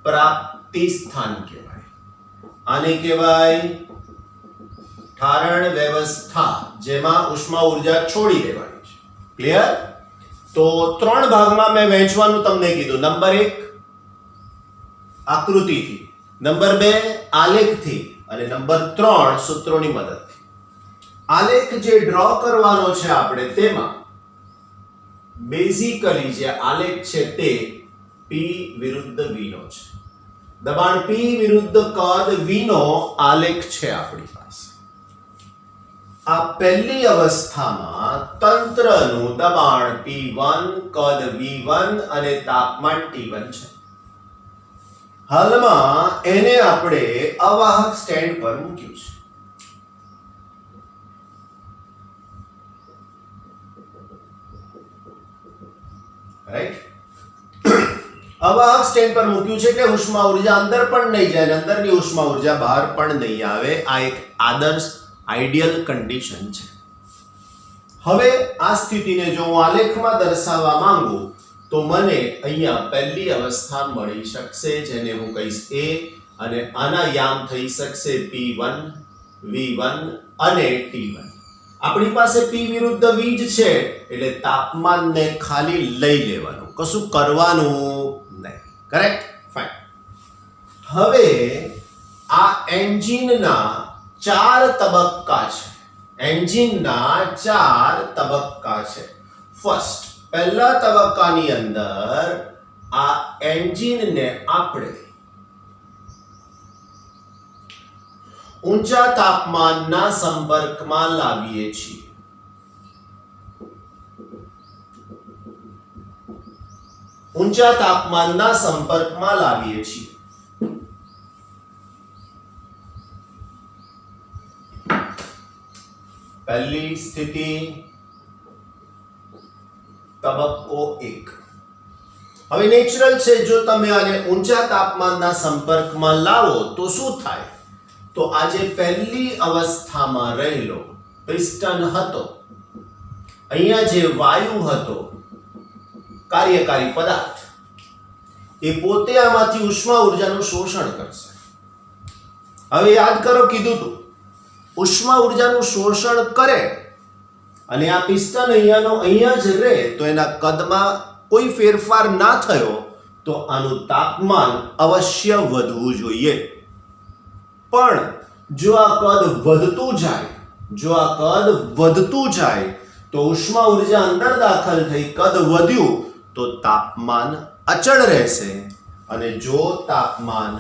S1: પ્રાપ્તિ સ્થાન કહેવાય. આને કહેવાય ઠારણ વ્યવસ્થા, જેમાં ઉષ્મા ઉર્જા છોડી દેવાની છે. ક્લિયર? તો 3 ભાગમાં મેં વહેંચવાનું તમને કીધું. નંબર 1 આકૃતિથી, નંબર 2 આલેખથી અને નંબર 3 સૂત્રોની મદદથી. આલેખ જે ડ્રો કરવાનો છે આપણે, તેમાં બેઝિકલી જે આલેખ છે તે P P વિરુદ્ધ V નો છે. દબાણ P વિરુદ્ધ કદ V નો આલેખ છે આપણી પાસે. આ પહેલી અવસ્થામાં તંત્રનું દબાણ P1, કદ V1 અને તાપમાન T1 છે. હાલમાં એને આપણે અવાહક સ્ટેન્ડ પર મૂક્યું છે. રાઈટ? અવાહક સ્ટેન્ડ પર મૂક્યું છે એટલે ઉષ્મા ઉર્જા અંદર પણ નહીં જાય અને અંદરની ઉષ્મા ઉર્જા બહાર પણ નહીં આવે. આ એક આદર્શ આઈડિયલ કન્ડિશન છે. હવે આ સ્થિતિને જો હું આલેખમાં દર્શાવવા માંગુ તો મને અહીંયા પહેલી અવસ્થા મળી શકશે જેને હું કહીશ A અને આના યામ થઈ શકશે P1, V1 અને T1. આપણી પાસે P વિરુદ્ધ V જ છે એટલે તાપમાનને ખાલી લઈ લેવાનું, કશું કરવાનું નહીં. કરેક્ટ? ફાઇન. હવે આ એન્જિનના 4 તબક્કા છે. એન્જિનના 4 તબક્કા છે. ફર્સ્ટ, પહેલા તબક્કાની અંદર આ એન્જિનને આપણે ઊંચા તાપમાનના સંપર્કમાં લાવીએ છીએ. ઊંચા તાપમાનના સંપર્કમાં લાવીએ છીએ. પહેલી સ્થિતિ, તબક્કો 1. હવે નેચરલ છે જો તમે આને ઊંચા તાપમાનના સંપર્કમાં લાવો તો શું થાય? તો આ જે પહેલી અવસ્થામાં રહેલો પિસ્ટન હતો, અહીંયા જે વાયુ હતો, કાર્યકારી પદાર્થ, એ પોતે આમાંથી ઉષ્મા ઉર્જાનું શોષણ કરશે. હવે યાદ કરો, કીધું તું ઉષ્મા ઉર્જાનું શોષણ કરે અને આ પિસ્ટન અહીંયાનો અહીંયા જ રહે તો એના કદમાં કોઈ ફેરફાર ના થયો તો આનું તાપમાન અવશ્ય વધવું જોઈએ. પણ જો આ કદ વધતું જાય તો ઉષ્મા ઉર્જા અંદર દાખલ થઈ, કદ વધ્યું તો તાપમાન અચળ રહેશે. અને જો તાપમાન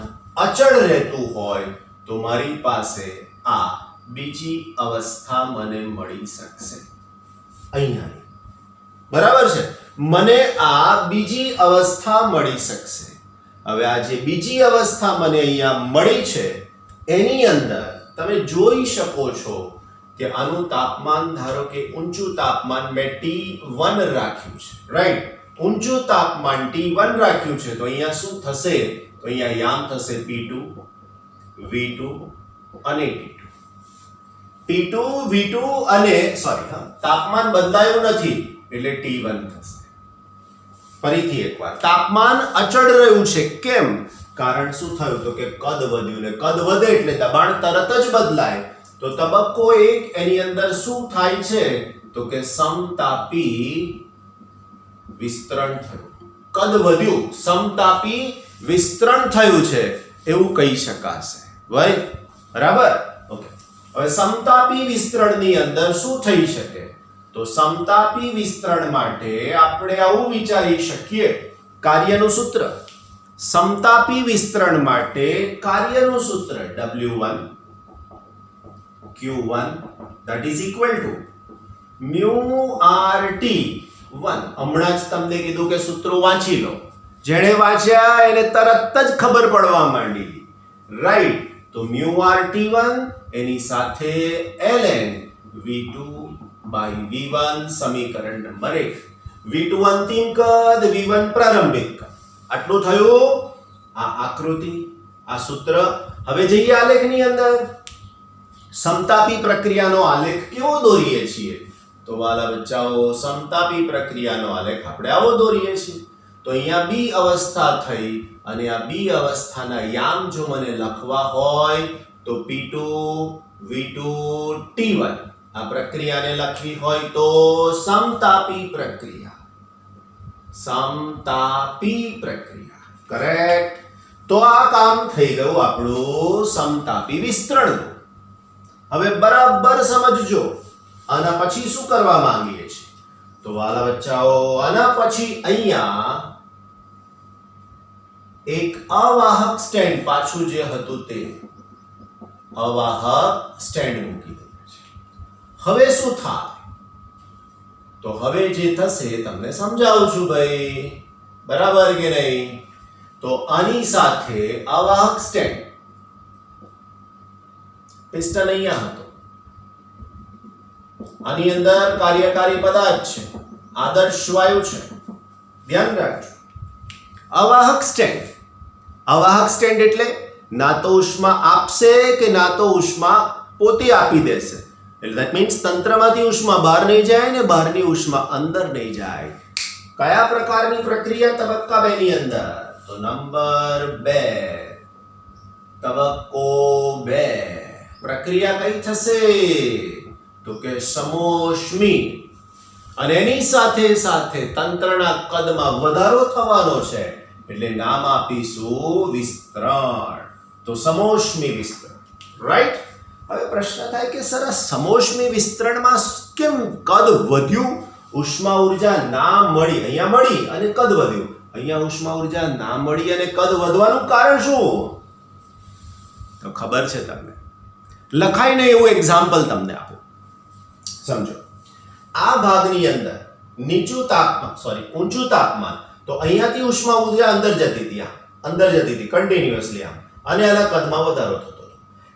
S1: અચળ રહેતું હોય તો મારી પાસે આ બીજી અવસ્થા મને મળી શકશે. અહીંયા બરાબર છે, મને આ બીજી અવસ્થા મળી શકશે. હવે આ જે બીજી અવસ્થા મને અહીંયા મળી છે એની અંદર તમે જોઈ શકો છો કે આનું તાપમાન, ધારો કે ઊંચું તાપમાન મેં T1 રાખ્યું છે. રાઈટ? ઊંચું તાપમાન T1 રાખ્યું છે તો અહીંયા શું થશે? તો અહીંયા યામ થશે P2, V2 અને T2. P2, V2 અને તાપમાન બદલાયું નથી એટલે T1 થશે. ફરીથી એકવાર, તાપમાન અચળ રહ્યું છે. કેમ? કારણ શું થયું? તો કે કદ વધ્યું, ને કદ વધે એટલે દબાણ તરત જ બદલાય. તો તબક્કો 1 એની અંદર શું થાય છે? તો કે સમતાપી વિસ્તરણ થયું. કદ વધ્યું, સમતાપી વિસ્તરણ થયું છે એવું કહી શકાશે. બરાબર? ઓકે. હવે સમતાપી વિસ્તરણની અંદર શું થઈ શકે? તો સમતાપી વિસ્તરણ માટે આપણે આવું વિચારી શકીએ, કાર્યનું સૂત્ર. સમતાપી વિસ્તરણ માટે કાર્યનું સૂત્ર W1 Q1 that is equal to mu RT1. હમણાં જ તમને કીધું કે સૂત્રો વાંચી લો. જેણે વાંચ્યા એને તરત જ ખબર પડવા માંડી. રાઈટ? તો mu RT1 એની સાથે ln V2 by V1, સમીકરણ નંબર 1. V2 અંતિમ કદ, V1 પ્રારંભિક કદ. આટલું થયું. આ આકૃતિ, આ સૂત્ર. હવે જઈએ આલેખની અંદર. સમતાપી પ્રક્રિયાનો આલેખ કેવો દોરીએ છીએ? તો વાલા બચ્ચાઓ, સમતાપી પ્રક્રિયાનો આલેખ આપણે આવો દોરીએ છીએ. તો અહીંયા બી અવસ્થા થઈ અને આ બી અવસ્થાના યામ જો મને લખવા હોય તો P2, V2, T1 આ પ્રક્રિયાને લખવી હોય તો સમતાપી પ્રક્રિયા. કરેક્ટ? તો આ કામ થઈ ગયું આપણું સમતાપી વિસ્તરણનું. હવે બરાબર સમજજો આના પછી શું કરવા માંગીએ છીએ. તો વાલા બચ્ચાઓ, આના પછી અહીંયા એક અવાહક સ્ટેન્ડ પાછું જે હતું તે અવાહક સ્ટેન્ડ મૂકી દઈએ છે. હવે શું થાય? તો હવે જે થશે તમને સમજાવું છું ભાઈ, બરાબર કે નહીં? તો આની સાથે અવાહક સ્ટેન્ડ, પિસ્ટન અહીંયા હતો, આની અંદર કાર્યકારી પદાર્થ છે, આદર્શ વાયુ છે, ધ્યાન રાખજો. અવાહક સ્ટેન્ડ, અવાહક સ્ટેન્ડ એટલે ના તો ઉષ્મા આપશે કે ના તો ઉષ્મા પોતે આપી દેશે. એટલે ધેટ મીન્સ તંત્રમાંથી ઉષ્મા બહાર નહીં જાય ને બહારની ઉષ્મા અંદર નહીં જાય. કયા પ્રકારની પ્રક્રિયા તબક્કા 2 ની અંદર? તો નંબર 2, તબક્કો 2. પ્રક્રિયા કઈ થશે? તો કે સમોષ્મી, અને એની સાથે સાથે તંત્રના કદમાં વધારો થવાનો છે એટલે નામ આપીશું વિસ્તરણ. તો સમોષ્મી વિસ્તરણ, રાઈટ? હવે પ્રશ્ન થાય કે સર સમોષ્મી વિસ્તરણમાં કેમ કદ વધ્યું, ઉષ્મા ઉર્જા ના મળી, અહીંયા મળી અને કદ વધ્યું, અહીંયા ઉષ્મા ઉર્જા ના મળી અને કદ વધવાનું કારણ શું? તો ખબર છે તમને, લખાઈને એવું એક્ઝામ્પલ તમને આપું, સમજો. આ ભાગની અંદર ઊંચું તાપમાન, તો અહીંયાથી ઉષ્મા ઉર્જા અંદર જતી હતી, કન્ટિન્યુઅસલી આમ, અને આના કદમાં વધારો થતો હતો.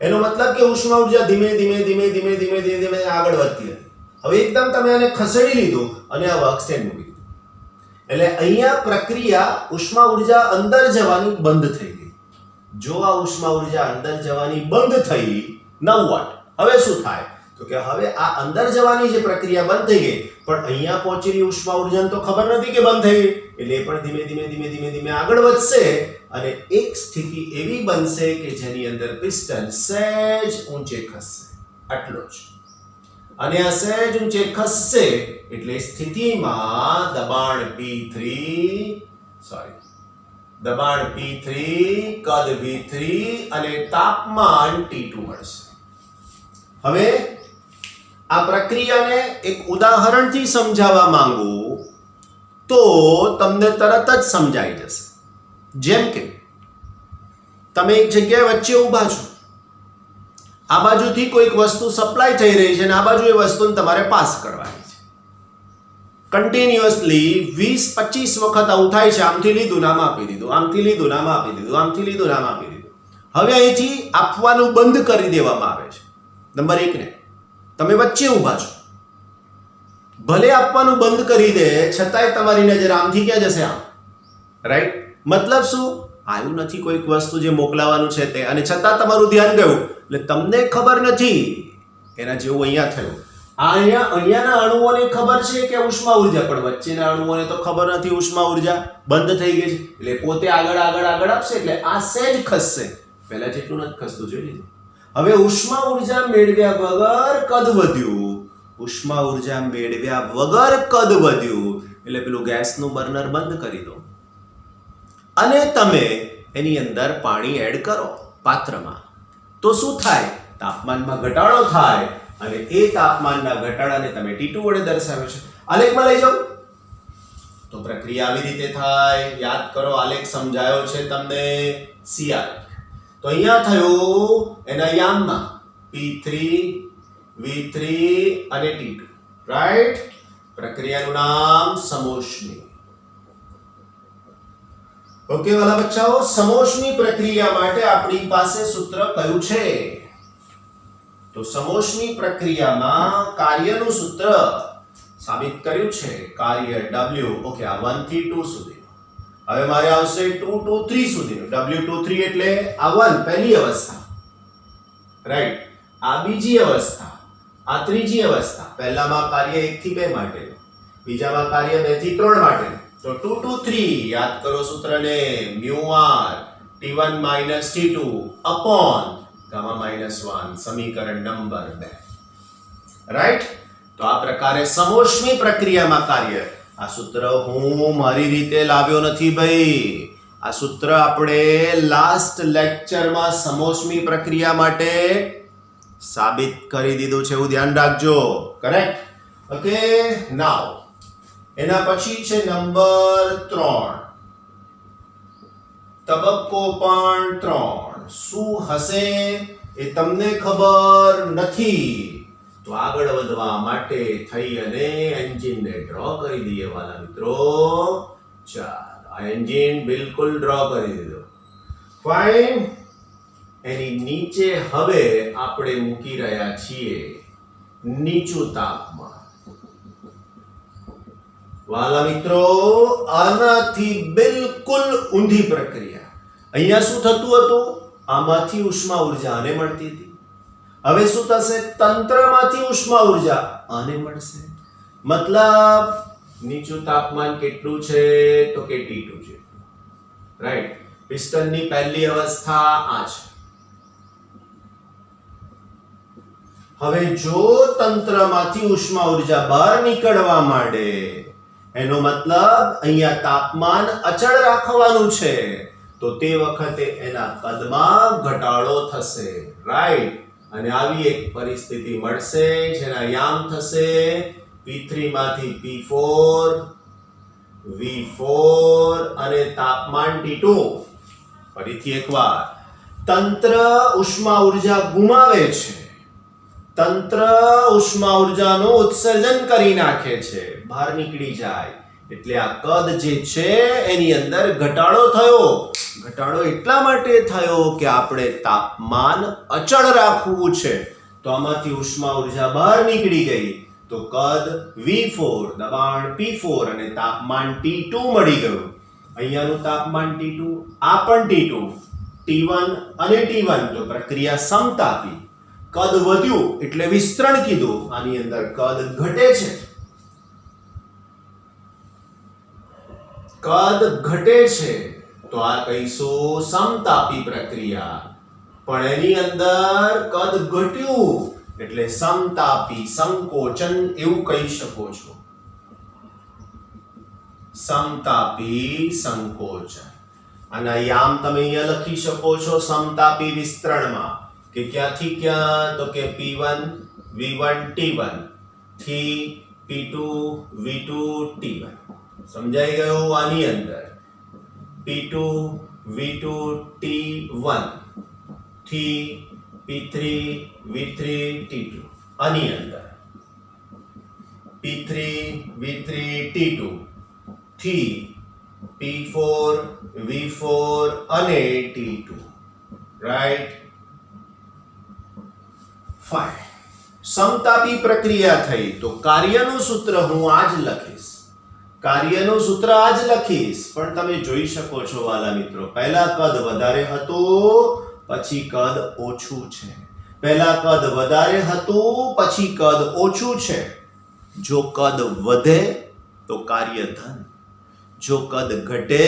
S1: એનો મતલબ કે ઉષ્મા ઉર્જા ધીમે ધીમે આગળ વધતી હતી. હવે એકદમ તમે આને ખસેડી લીધું અને આ વર્ક સ્ટેન્ડ મૂકી દીધું, એટલે અહીંયા પ્રક્રિયા ઉષ્મા ઉર્જા અંદર જવાની બંધ થઈ ગઈ. જો આ ઉષ્મા ઉર્જા અંદર જવાની બંધ થઈ, now what? હવે શું થાય? તો કે હવે આ અંદર જવાની જે પ્રક્રિયા બંધ થઈ ગઈ, પણ અહીંયા પહોંચેલી ઉષ્મા ઉર્જાને તો ખબર નથી કે બંધ થઈ ગઈ, એટલે એ પણ ધીમે આગળ વધશે અને એક સ્થિતિ એવી બનશે કે જેની અંદર પિસ્ટન સહેજ ઊંચે ખસશે, આટલો જ. અને આ સહેજ ઊંચે ખસશે એટલે સ્થિતિમાં દબાણ P3, કદ V3 અને તાપમાન T2 મળશે. હવે આ પ્રક્રિયાને એક ઉદાહરણથી સમજાવવા માંગુ તો તમને તરત જ સમજાઈ જશે. જેમ કે તમે એક જગ્યાએ વચ્ચે ઊભા છો, આ બાજુથી કોઈક વસ્તુ સપ્લાય થઈ રહી છે અને આ બાજુ એ વસ્તુને તમારે પાસ કરવાની છે. કન્ટિન્યુઅસલી 20-25 વખત આવું થાય છે. આમથી લીધું, નામ આપી દીધું, આમથી લીધું, નામ આપી દીધું, આમથી લીધું, નામ આપી દીધું. હવે અહીંથી આપવાનું બંધ કરી દેવામાં આવે છે. નંબર 1 ને તમે વચ્ચે ઊભા છો, ભલે આપવાનું બંધ કરી દે છતાંય તમારી નજર આમથી ક્યાં જશે? આમ, રાઈટ? મતલબ શું? આવ્યું નથી કોઈક વસ્તુ જે મોકલાવાનું છે તે, અને છતાં તમારું ધ્યાન ગયું, એટલે તમને ખબર નથી. એના જેવું અહીંયા થયું. અહીંયાના અણુઓને ખબર છે કે ઉષ્મા ઉર્જા, પણ વચ્ચેના અણુઓને તો ખબર નથી ઉષ્મા ઉર્જા બંધ થઈ ગઈ છે, એટલે પોતે આગળ આપશે, એટલે આ સહેજ ખસશે. પહેલા જેટલું નથી ખસતું, જોઈ લીધું. હવે ઉષ્મા ઉર્જા મેળવ્યા વગર કદ વધ્યું, એટલે પેલું ગેસનું બર્નર બંધ કરી દો અને તમે એની અંદર પાણી એડ કરો પાત્રમાં, તો શું થાય? તાપમાનમાં ઘટાડો થાય, અને એ તાપમાનના ઘટાડાને તમે T2 વડે દર્શાવ્યો છે. આલેખમાં લઈ જાઓ તો પ્રક્રિયા આવી રીતે થાય. યાદ કરો, આલેખ સમજાયો છે તમને, C આલેખ. તો અહીંયા થયું એના યામમાં P3, V3 અને T2, રાઈટ? પ્રક્રિયાનું નામ સમોષ્મી. ઓકે વાલા બચ્ચાઓ, સમોષ્મી પ્રક્રિયા માટે આપણી પાસે સૂત્ર કયું છે? તો સમોષ્મી પ્રક્રિયામાં કાર્યનું સૂત્ર સાબિત કર્યું છે, કાર્ય W. ઓકે, આ 1 થી 2 સુધી. હવે મારે આવશે 2 to 3 સુધીનું. W23 એટલે આ 1 પહેલી અવસ્થા, રાઈટ? આ બીજી અવસ્થા, આ ત્રીજી અવસ્થા. પહેલામાં કાર્ય 1 થી 2 માટેનું, બીજામાં કાર્ય 2 થી 3 માટેનું. તો 2 to 3 યાદ કરો સૂત્રને, μr T1 - T2 upon gamma -1, સમીકરણ નંબર 2, રાઈટ? તો આ પ્રકારે સમોષ્મી પ્રક્રિયામાં કાર્ય, આ સૂત્ર હું મારી રીતે લાવ્યો નથી ભાઈ, આ સૂત્ર આપણે લાસ્ટ લેક્ચરમાં સમોષ્મી પ્રક્રિયા માટે સાબિત કરી દીધું છે, એવું ધ્યાન રાખજો. કરેક્ટ? ઓકે, નાઉ એના પછી છે નંબર 3, તબક્કો પણ 3. શું હશે એ તમને ખબર નથી, તો આગળ વધવા માટે થઈ અને એન્જિનને ડ્રો કરી દઈએ વાલા મિત્રો. ચાલો, આ એન્જિન બિલકુલ ડ્રો કરી દીધો. ફાઇન. એની નીચે હવે આપણે મૂકી રહ્યા છીએ નીચું તાપમાન. વાલા મિત્રો, આનાથી બિલકુલ ઊંધી પ્રક્રિયા. અહીંયા શું થતું હતું? આમાંથી ઉષ્મા ઉર્જા આને મળતી હતી. હવે શું થશે? તંત્રમાંથી ઉષ્મા ઉર્જા આને મળશે. મતલબ નીચું તાપમાન કેટલું છે? તો કે T2 છે. રાઈટ. પિસ્ટનની પહેલી અવસ્થા આ છે. હવે જો તંત્રમાંથી ઉષ્મા ઉર્જા બહાર નીકળવા માંડે, એનો મતલબ અહીંયા તાપમાન અચળ રાખવાનું છે, તો તે વખતે એના કદમાં ઘટાડો થશે. રાઈટ. અને આવી એક પરિસ્થિતિ મળશે જેના યામ થશે P3 માંથી P4, V4 અને તાપમાન T2. ફરીથી એકવાર, તંત્ર ઉષ્મા ઉર્જા ગુમાવે છે. તંત્ર ઉષ્મા ઉર્જાનું ઉત્સર્જન કરી નાખે છે, બહાર નીકળી જાય. એટલે આ કદ જે છે એની અંદર ઘટાડો થયો. ઘટાડો એટલા માટે થયો કે આપણે તાપમાન અચળ રાખવું છે, તો આમાંથી ઉષ્મા ઉર્જા બહાર નીકળી ગઈ, તો કદ V4, દબાણ P4 અને તાપમાન T2 મળી ગયું. અહીંયાનું તાપમાન T2, આ પણ T2, T1 અને T1, તો પ્રક્રિયા સમતાપી. કદ વધ્યું એટલે વિસ્તરણ કીધું. આની અંદર કદ ઘટે છે. કદ ઘટે છે તો આ કહીશું સમતાપી પ્રક્રિયા. પણ એની અંદર કદ ઘટ્યું એટલે સમતાપી સંકોચન એવું કહી શકો છો. સમતાપી સંકોચન. અને યામ તમે અહીંયા લખી શકો છો સમતાપી વિસ્તરણમાં, કે ક્યાંથી ક્યાં? તો કે P1 V1 T1 થી P2 V2 T1. સમજાઈ ગયું? આની અંદર P2 V2 T1 થી P3 V3 T2. આની અંદર P3 V3 T2 થી P4 V4 અને T2. રાઈટ. ફાઇન. સમતાપી પ્રક્રિયા થઈ તો કાર્યનું સૂત્ર હું આ જ લખીશ. કાર્યનું સૂત્ર આ જ લખીશ. પણ તમે જોઈ શકો છો વાલા મિત્રો, પહેલા કદ વધારે હતું, પછી કદ ઓછું છે. પહેલા કદ વધારે હતું, પછી કદ ઓછું છે. જો કદ વધે તો કાર્ય ધન, જો કદ ઘટે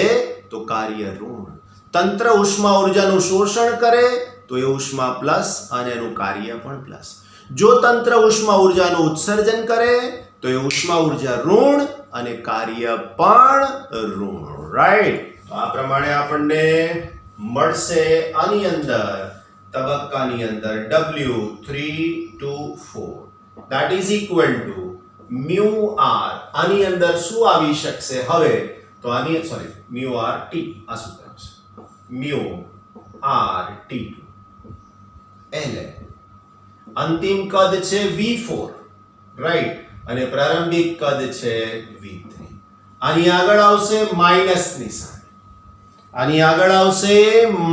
S1: તો કાર્ય ઋણ. તંત્ર ઉષ્મા ઉર્જાનું શોષણ કરે તો એ ઉષ્મા પ્લસ અને એનું કાર્ય પણ પ્લસ. જો તંત્ર ઉષ્મા ઉર્જાનું ઉત્સર્જન કરે તો એ ઉષ્મા ઉર્જા ઋણ અને કાર્ય પણ ઋણ. રાઈટ. તો આ પ્રમાણે આપણને મળશે આની અંદર તબક્કાની અંદર W324 that is equal to mu r. આની અંદર શું આવી શકશે હવે? તો આની mu r t આ સૂત્ર છે. mu r t2 ln. અંતિમ કદ છે V4, રાઈટ, અને પ્રારંભિક કદ છે V3. આની આગળ આવશે માઈનસ નિશાની. આની આગળ આવશે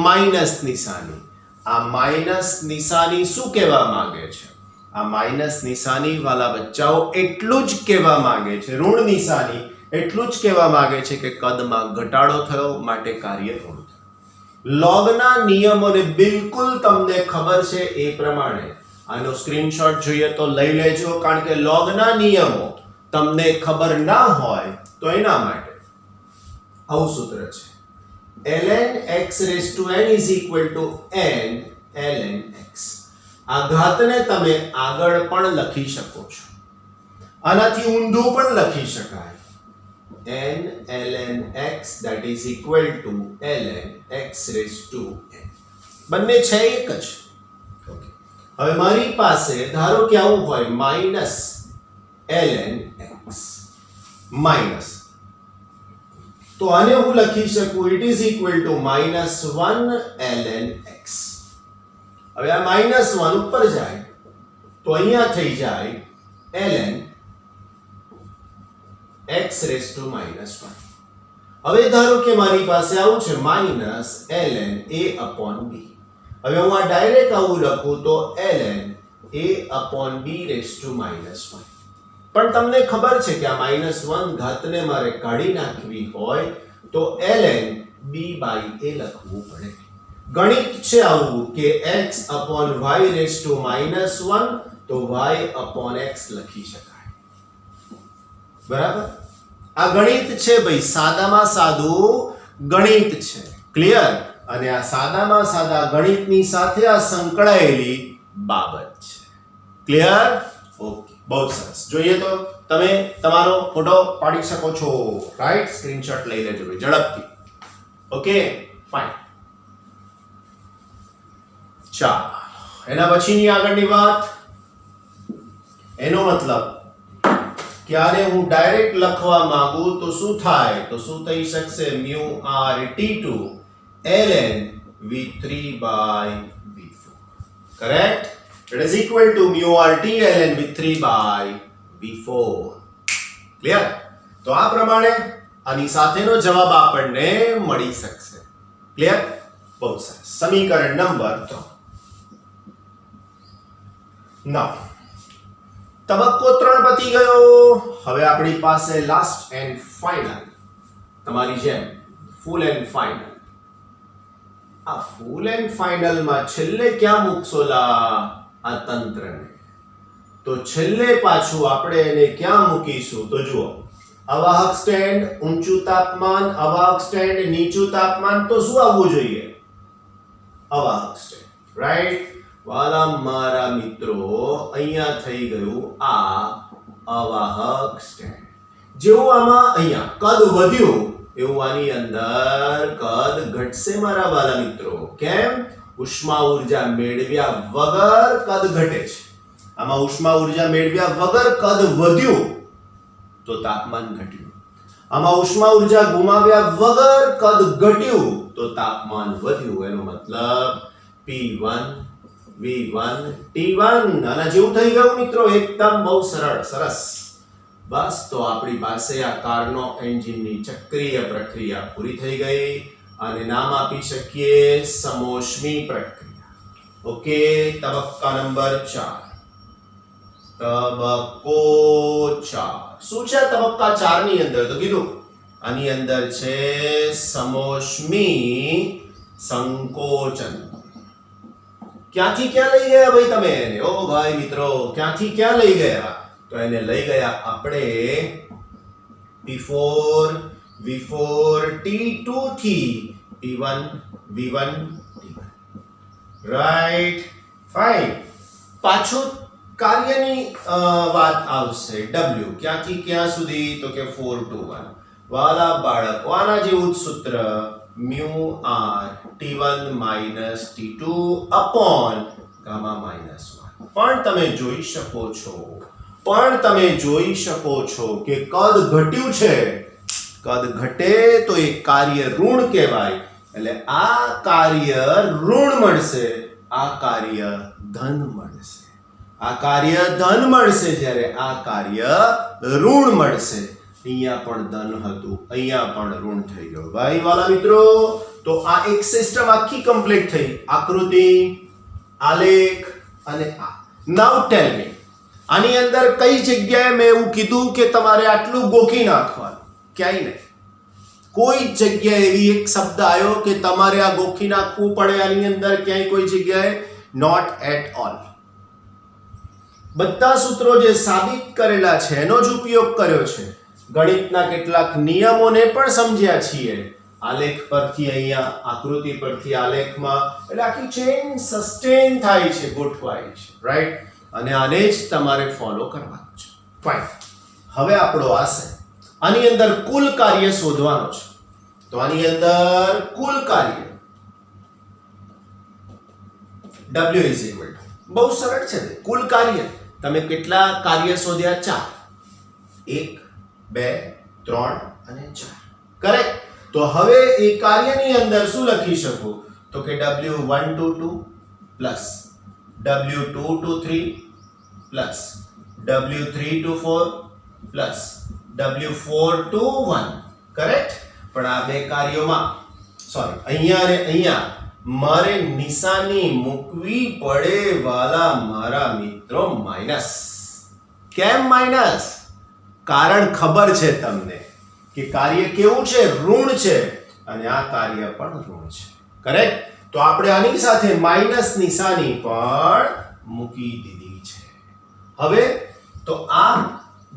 S1: માઈનસ નિશાની. આ માઈનસ નિશાની શું કહેવા માંગે છે? આ માઈનસ નિશાની વાલા બચ્ચાઓ એટલું જ કહેવા માંગે છે, ઋણ નિશાની એટલું જ કહેવા માંગે છે કે કદમાં ઘટાડો થયો માટે કાર્ય ઋણ થયું. લોગના નિયમોને બિલકુલ તમને ખબર છે એ પ્રમાણે આનો સ્ક્રીનશોટ જોઈએ તો લઈ લેજો, કારણ કે લોગના નિયમો તમને ખબર ના હોય તો એના માટે આવું સૂત્ર છે. ln x raised to n is equal to n ln x. આ ઘાતને તમે આગળ પણ લખી શકો છો, આનાથી ઊંધું પણ લખી શકાય. n ln x that is equal to ln x raised to n. બંને છે એક જ. હવે મારી પાસે ધારો કે આવું હોય માઈનસ ln x માઈનસ તો આને હું લખી શકું it is equal to -1 ln x. હવે આ -1 ઉપર જાય તો અહીંયા થઈ જાય ln x રેઝ ટુ -1. હવે ધારો કે મારી પાસે આવું છે -ln a upon b. હવે હું આ ડાયરેક્ટ આવું લખું તો ln a upon b raise to -1. પણ તમને ખબર છે કે આ -1 ઘાતને મારે કાઢી નાખવી હોય તો ln b by a લખવું પડે. ગણિત છે આવું કે x upon y raise to -1 તો y upon x લખી શકાય. બરાબર? આ ગણિત છે ભાઈ, સાદામાં સાદું ગણિત છે. ક્લિયર? અને આ સાદામાં સાદા ગણિતની સાથે આ સંકળાયેલી બાબત છે. ક્લિયર? ઓકે, બહુ સરસ. જોઈએ તો તમે તમારો ફોટો પાડી શકો છો. રાઈટ? સ્ક્રીનશોટ લઈ લેજો ભાઈ ઝડપથી. Okay, fine. ચાલો, એના પછીની આગળની વાત, એનો મતલબ ક્યારે હું ડાયરેક્ટ લખવા માંગુ તો શું થાય? તો શું થઈ શકશે? mu r t2 ln v3 by v4. Correct? It is equal to mu r t ln v3 by v4. Clear? તો આ પ્રમાણે આની સાથેનો જવાબ આપણને મળી શકશે. ક્લિયર? બહુ સરસ. સમીકરણ નંબર 3. નાઉ તબક્કો 3 પતી ગયો. હવે આપણી પાસે લાસ્ટ એન્ડ ફાઇનલ, તમારી જેમ ફૂલ એન્ડ ફાઇનલ. આ ફૂલ એન્ડ ફાઇનલ માં છેલ્લે ક્યાં મૂકશો લા આ તંત્રને? તો છેલ્લે પાછું આપણે એને ક્યાં મૂકીશું? તો જુઓ, અવાહક સ્ટેન્ડ ઊંચું તાપમાન, અવાહક સ્ટેન્ડ નીચું તાપમાન, તો શું આવવું જોઈએ? અવાહક સ્ટેન્ડ. રાઈટ? વાલા મારા મિત્રો, અહીંયા થઈ ગયું આ અવાહક સ્ટેન્ડ. જેવું આમાં અહીંયા કદ વધ્યું એવું આની અંદર કદ ઘટશે મારા વાલા મિત્રો. કેમ? ઉષ્મા ઊર્જા મેળવ્યા વગર કદ ઘટે છે. આમાં ઉષ્મા ઊર્જા મેળવ્યા વગર કદ વધ્યું તો તાપમાન ઘટ્યું. આમાં ઉષ્મા ઊર્જા ગુમાવ્યા વગર કદ ઘટ્યું તો તાપમાન વધ્યું. એનો મતલબ P1 V1 T1. આના જેવું થઈ ગયું મિત્રો, એકદમ બહુ સરળ. સરસ. બસ, તો આપણી પાસે આ કારનો એન્જિનની ચક્રીય પ્રક્રિયા પૂરી થઈ ગઈ અને નામ આપી શકીએ સમોષ્મી પ્રક્રિયા. ઓકે, તબક્કા નંબર 4. તબક્કો 4 શું છે? તબક્કા 4 ની અંદર તો કીધું આની અંદર છે સમોષ્મી સંકોચન. ક્યાંથી ક્યાં લઈ ગયા ભાઈ તમે એને? ઓ ભાઈ મિત્રો, ક્યાંથી ક્યાં લઈ ગયા? તો એને લઈ ગયા આપણે P4 V4 T2 થી P1 V1 T1. Right? Fine. પાછું કાર્યની વાત આવશે. W ક્યાંથી ક્યાં સુધી? તો કે 4 to 1. વાલા બાળકો, આના જેવું જ સૂત્ર mu r t1 minus t2 upon gamma minus 1. પણ તમે જોઈ શકો છો કે કદ ઘટ્યું છે. કદ ઘટે તો એ કાર્ય ઋણ કહેવાય. એટલે આ કાર્ય ઋણ મળશે, આ કાર્ય ધન મળશે. આ કાર્ય ધન મળશે જ્યારે આ કાર્ય ઋણ મળશે. અહીંયા પણ ધન હતું, અહીંયા પણ ઋણ થઈ ગયું. ભાઈ વાલા મિત્રો, તો આ એક સિસ્ટમ આખી કમ્પ્લીટ થઈ. આકૃતિ, આલેખ અને આ. નાઉ ટેલ મી, આની અંદર કઈ જગ્યાએ મેં એવું કીધું કે તમારે આટલું ગોખી નાખવાનું? ક્યાંય નહીં. કોઈ જગ્યાએ એવી એક શબ્દ આવ્યો કે તમારે આ ગોખી નાખવું પડે આની અંદર? ક્યાંય કોઈ જગ્યાએ નોટ એટ ઓલ. બધા સૂત્રો જે સાબિત કરેલા છે એનો જ ઉપયોગ કર્યો છે. ગણિતના કેટલાક નિયમોને પણ સમજ્યા છીએ. આલેખ પરથી અહીંયા, આકૃતિ પરથી આલેખમાં, એટલે આખી ચેન સસ્ટેન થાય છે, ગોઠવાય છે. રાઈટ? અને આને જ તમારે ફોલો કરવાનું છે. ફાઇન. હવે આપણો આશય આની અંદર કુલ કાર્ય શોધવાનો છે. તો આની અંદર કુલ કાર્ય W is equal to, બહુ સરળ છે. કુલ કાર્ય તમે કેટલા કાર્ય શોધ્યા? 4. 1 2 3 અને 4. કરેક્ટ? તો હવે એ કાર્યની અંદર શું લખી શકું તો કે W1 to 2 plus W2 to 3 plus W3 to 4 plus W4 to 1 correct. પણ આ બે કાર્યોમાં સોરી અહીંયા અને અહીંયા મારે નિશાની મૂકવી પડે વાલા મારા મિત્રો માઈનસ. કેમ માઈનસ? કારણ ખબર છે તમને કે કાર્ય કેવું છે? ઋણ છે અને આ કાર્ય પણ ઋણ છે. કરેક્ટ. તો આપણે આની સાથે માઈનસ નિશાની પણ મૂકી દીધી છે. હવે તો આ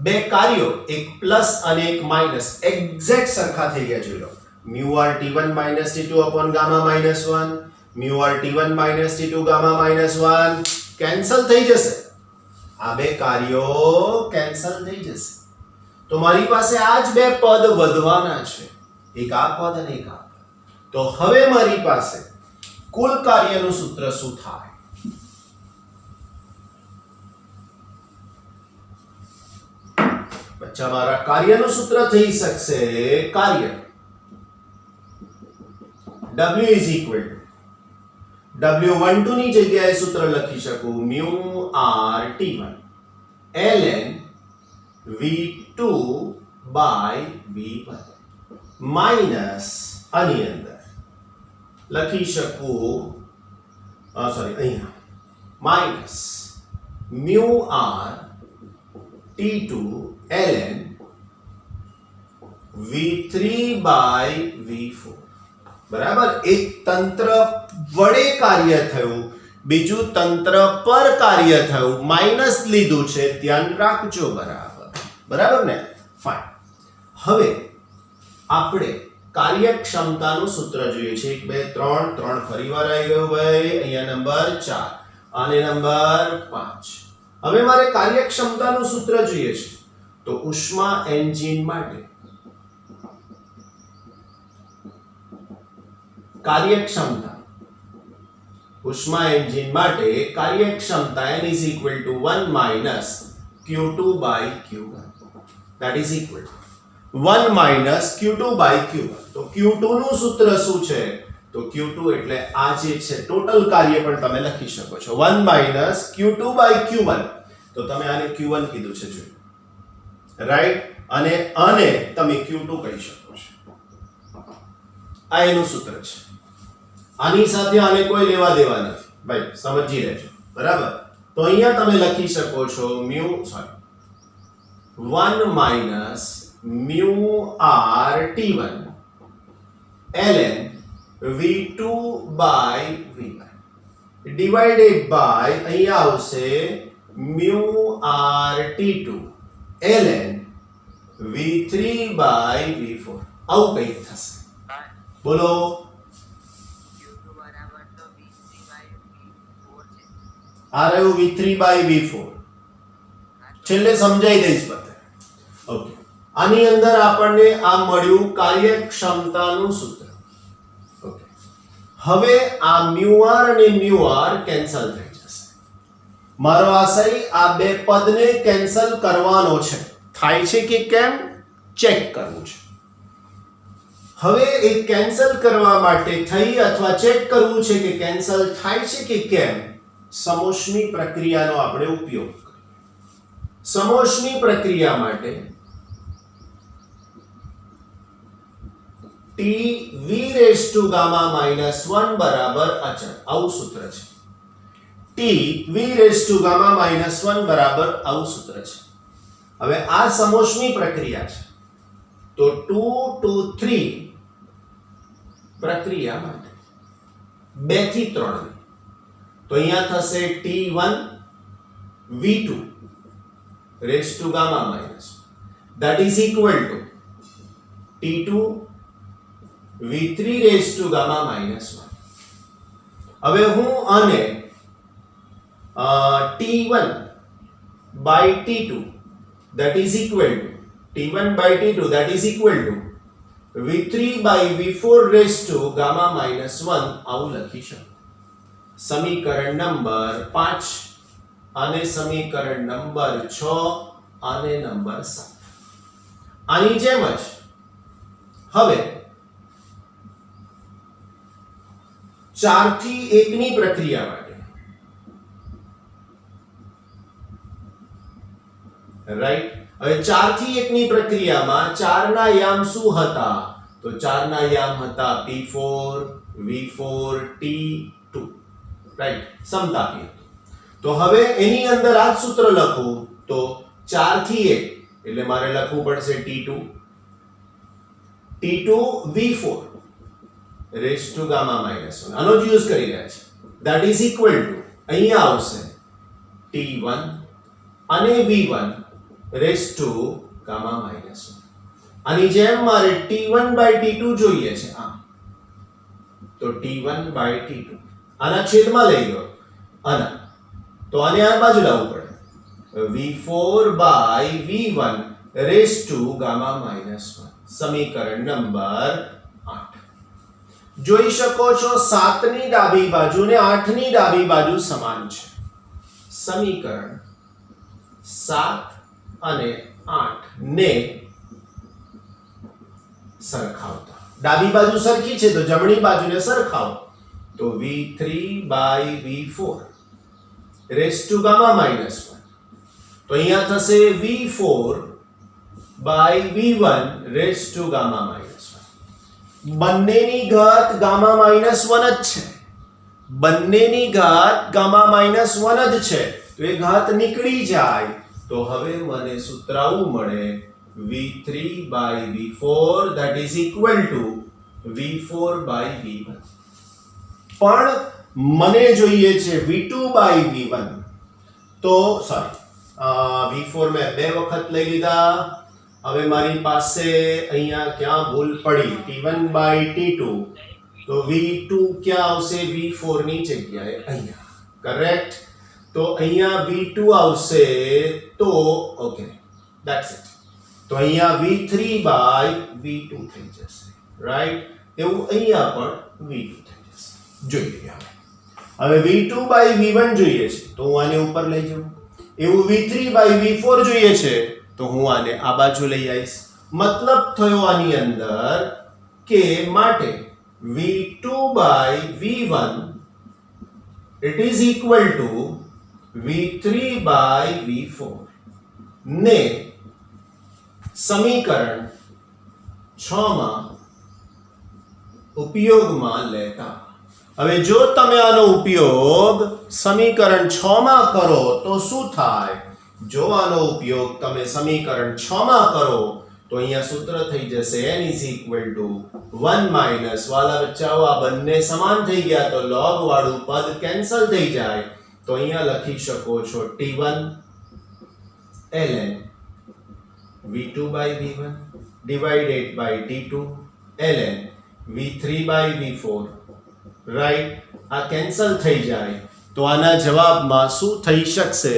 S1: બે કાર્યો એક પ્લસ અને એક માઈનસ એક્ઝેક્ટ સરખા થઈ ગયા. જોઈ લો mu r t1 minus t2 upon gamma minus 1 mu r t1 minus t2 gamma minus 1 cancel થઈ જશે. આ બે કાર્યો કેન્સલ થઈ જશે. તો મારી પાસે આ જ બે પદ વધવાના છે, એક આ પદ અને એક આ પદ. તો હવે મારી પાસે કુલ કાર્યનું સૂત્ર શું થાય? બચ્ચા મારા કાર્યનું સૂત્ર થઈ શકશે કાર્ય W is equal to W12 ની જગ્યાએ સૂત્ર લખી શકું mu r t1 ln v2 by v1 minus આની અંદર લખી શકું સોરી અહીંયા minus mu r t2 ln v3 by v4 બરાબર. એક તંત્ર વડે કાર્ય થયું, બીજું તંત્ર પર કાર્ય થયું, માઈનસ લીધું છે, ધ્યાન રાખજો. બરાબર ને? ફાઇન. હવે આપણે કાર્યક્ષમતાનું સૂત્ર જોઈએ છે 1 2 3 3 ફરીવાર આવી ગયું ભાઈ. અહીંયા નંબર 4 અને નંબર 5. હવે મારે કાર્યક્ષમતાનું સૂત્ર જોઈએ છે. તો ઉષ્મા એન્જિન માટે કાર્યક્ષમતા ઉષ્મા એન્જિન માટે કાર્યક્ષમતા n is equal to 1 minus q2 by q1 that is equal to 1 minus q2 by q1. તો q2 નું સૂત્ર શું છે? તો q2 એટલે આ જે છે ટોટલ કાર્ય પણ તમે લખી શકો છો 1 minus q2 by q1. તો તમે આને q1 કીધું છે જો રાઈટ, અને આને તમે q2 કહી શકો છો. આ એનું સૂત્ર છે. આની સાથે આને કોઈ લેવા દેવા નથી ભાઈ, સમજી લેજો. બરાબર. તો અહીંયા તમે લખી શકો છો mu sorry 1 minus mu r t1 ln v2 by v1 divided by અહીંયા આવશે mu r t2 ln v3 by v4. આવું કંઈક થશે. બોલો. આ રહ્યું v3 by v4. છેલ્લે સમજાઈ દઈશ બધે. ઓકે. આની અંદર આપણને આ મળ્યું કાર્યક્ષમતાનું સૂત્ર. ઓકે. હવે આ mu r અને mu r કેન્સલ થઈ જશે. મારો આશય આ બે પદને કેન્સલ કરવાનો છે. થાય છે કે કેમ ચેક કરવું છે. હવે એ કેન્સલ કરવા માટે થઈ અથવા ચેક કરવું છે કે કેન્સલ થાય છે કે કેમ, સમોષ્મી પ્રક્રિયાનો આપણે ઉપયોગ કરીએ. સમોષ્મી પ્રક્રિયા માટે t v raised to gamma minus 1 બરાબર અચળ. આવું સૂત્ર છે. t v raised to gamma minus 1 બરાબર આવું સૂત્ર છે. હવે આ સમોષ્મી પ્રક્રિયા છે. તો 2 to 3 પ્રક્રિયા માટે 2 થી 3 તો અહીંયા થશે t1 v2 raised to gamma minus that is equal to t2 v3 raised to gamma minus 1. હવે હું આને t1 by t2 that is equal to t1 by t2 that is equal to v3 by v4 raised to gamma minus 1 આવું લખી શકું. સમીકરણ number 5 અને સમીકરણ number 6 અને નંબર 7 આની જેમ જ હવે 4 થી 1 ની પ્રક્રિયા માટે, રાઈટ. હવે 4 થી 1 ની પ્રક્રિયામાં 4 ના યામ શું હતા? તો 4 ના યામ હતા p4 v4 t2, રાઈટ, સમતાપી હતું. તો હવે એની અંદર આ સૂત્ર લખું તો 4 થી 1 એટલે મારે લખવું પડશે t2 v4 raise to gamma minus 1, આનો જ યુઝ કરી રહ્યા છે. ધેટ ઇઝ ઇક્વલ ટુ અહીંયા આવશે t1 અને v1 raise to gamma minus 1. આની જેમ મારે t1 બાય t2 જોઈએ છે, તો t1 બાય t2 આના છેદમાં લઈ લો આના, તો આને આ બાજુ લાવવું પડે, v4 by v1 raise to gamma minus 1, સમીકરણ નંબર 8. જોઈ શકો છો 7 ની ડાબી બાજુ ને 8 ની ડાબી બાજુ સમાન છે. સમીકરણ 7 અને 8 ને સરખાવતા, ડાબી બાજુ સરખી છે તો જમણી બાજુને સરખાવો, તો v3 by v4 raise to gamma minus 1, તો અહીંયા થશે v4 by v1 raise to gamma minus 1. બંનેની ઘાત ગામા માઈનસ 1 જ છે, બંનેની ઘાત ગામા માઈનસ 1 જ છે, તો એ ઘાત નીકળી જાય તો હવે મને સૂત્ર આવું મળે v3 by v4 that is equal to v4 by v1. પણ મને જોઈએ છે v2 બાય v1, તો સોરી v4 મેં બે વખત લઈ લીધા. હવે મારી પાસે અહીંયા ક્યાં ભૂલ પડી, t1 બાય t2, તો v2 ક્યાં આવશે? v4 ની જગ્યાએ અહીંયા, કરેક્ટ. તો અહીંયા v2 આવશે, તો ઓકે ધેટ્સ ઇટ. તો અહીંયા v3 બાય v2 થઈ જશે, રાઈટ. એવું અહીંયા પણ v2 થઈ જશે. જોઈ લઈએ હવે v2 બાય v1 જોઈએ છે તો હું આને ઉપર લઈ જાઉં, એવું v3 બાય v4 જોઈએ છે તો હું આને આ બાજુ લઈ આવીશ. મતલબ થયો આની અંદર કે માટે v2 by v1 it is equal to v3 by v4 ને સમીકરણ 6 માં ઉપયોગમાં લેતા. હવે જો તમે આનો ઉપયોગ સમીકરણ 6 માં કરો તો શું થાય? જો આનો ઉપયોગ તમે સમીકરણ 6 માં કરો તો અહીંયા સૂત્ર થઈ જશે n is equal to 1 minus વાલા બચ્ચાઓ આ બંને સમાન થઈ ગયા તો log વાળું પદ કેન્સલ થઈ જાય, તો અહીંયા લખી શકો છો t1 ln v2 by v1 divided by t2 ln v3 by v4, right. આ કેન્સલ થઈ જાય તો આના જવાબમાં શું થઈ શકશે?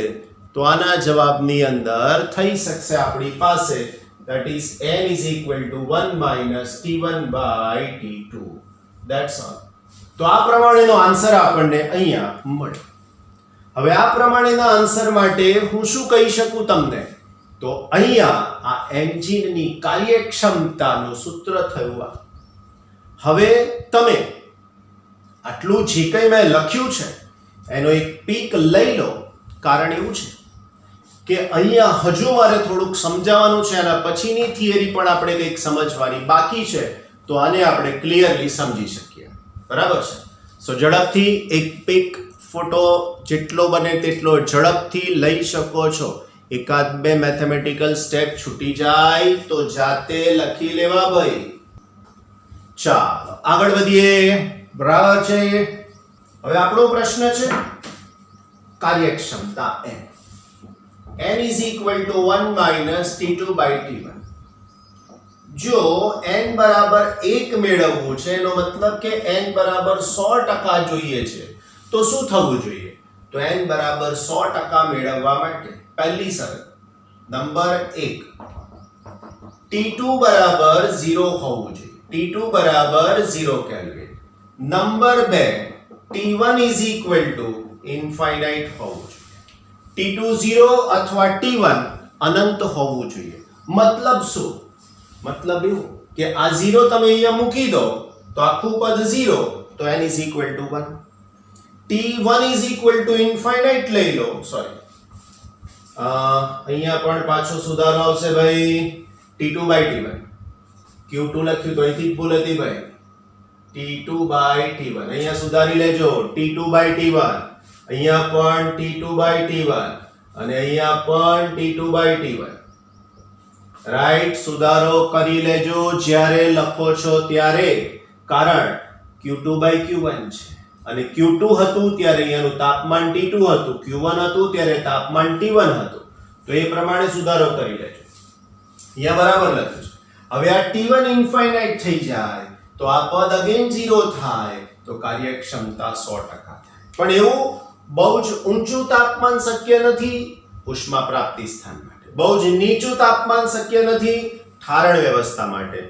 S1: તો આના જવાબની અંદર થઈ શકશે આપણી પાસે that is n is equal to 1 minus t1 by t2, that's all. તો આ પ્રમાણેનો આન્સર આપણને અહીંયા મળે. હવે આ પ્રમાણેના આન્સર માટે હું શું કહી શકું તમને? તો અહીંયા આ એન્જિનની કાર્યક્ષમતાનું સૂત્ર થયું આ. હવે તમે આટલું જે કંઈ મેં લખ્યું છે એનો એક પીક લઈ લો. કારણ એવું છે કે અહીંયા હજુ મારે થોડુંક સમજાવવાનું છે, અને પછીની થિયરી પણ આપણે કંઈક સમજવાની બાકી છે, તો આને આપણે ક્લિયરલી સમજી શકીએ. બરાબર છે? સો ઝડપથી એક પીક ફોટો જેટલો બને તેટલો ઝડપથી લઈ શકો છો. એકાદ બે મેથેમેટિકલ સ્ટેપ છૂટી જાય તો જાતે લખી લેવા ભાઈ. ચાલો આગળ વધીએ. બરાબર છે? હવે આપણો પ્રશ્ન છે કાર્યક્ષમતા n. n is equal to 1 minus t2 by t1. જો n બરાબર 1 મેળવવું છે એનો મતલબ કે n બરાબર 100% જોઈએ છે તો શું થવું જોઈએ? તો n બરાબર 100% મેળવવા માટે પહેલી શરત નંબર 1 t2 બરાબર 0 હોવું જોઈએ. t2 બરાબર 0 kelvin. Number 2 t1 is equal to infinite હોવું જોઈએ. t2 0 અથવા t1 અનંત હોવું જોઈએ. મતલબ શું? મતલબ એવું કે આ 0 તમે અહીંયા મૂકી દો તો આખું પદ 0, તો તો n is equal to 1. T1 is equal to infinite લઈ લો, સોરી અહીંયા પણ પાછો સુધારો આવશે ભાઈ, T2 બાય T1. Q2 લખ્યું તો અહીંથી જ ભૂલ હતી ભાઈ, T2 બાય T1. અહીંયા સુધારી લેજો, T2 બાય T1, અહીંયા પણ T2 બાય T1 અને અહીંયા પણ T2 બાય T1. રાઈટ, સુધારો કરી લેજો જ્યારે લખો છો ત્યારે, કારણ Q2 બાય Q1 છે અને Q2 હતું ત્યારે અહીંયાનું તાપમાન T2 હતું, Q1 હતું ત્યારે તાપમાન T1 હતું. તો એ પ્રમાણે સુધારો કરી લેજો. અહીંયા બરાબર લખ્યું છે. હવે આ T1 ઇન્ફાઇનાઇટ થઈ જાય તો આ પદ અગેન 0 થાય, તો કાર્યક્ષમતા 100% થાય. પણ એવું બહુ જ ઊંચું તાપમાન શક્ય નથી ઉષ્મા પ્રાપ્તિ સ્થાન માટે, બહુ જ નીચું તાપમાન શક્ય નથી ઠારણ વ્યવસ્થા માટે.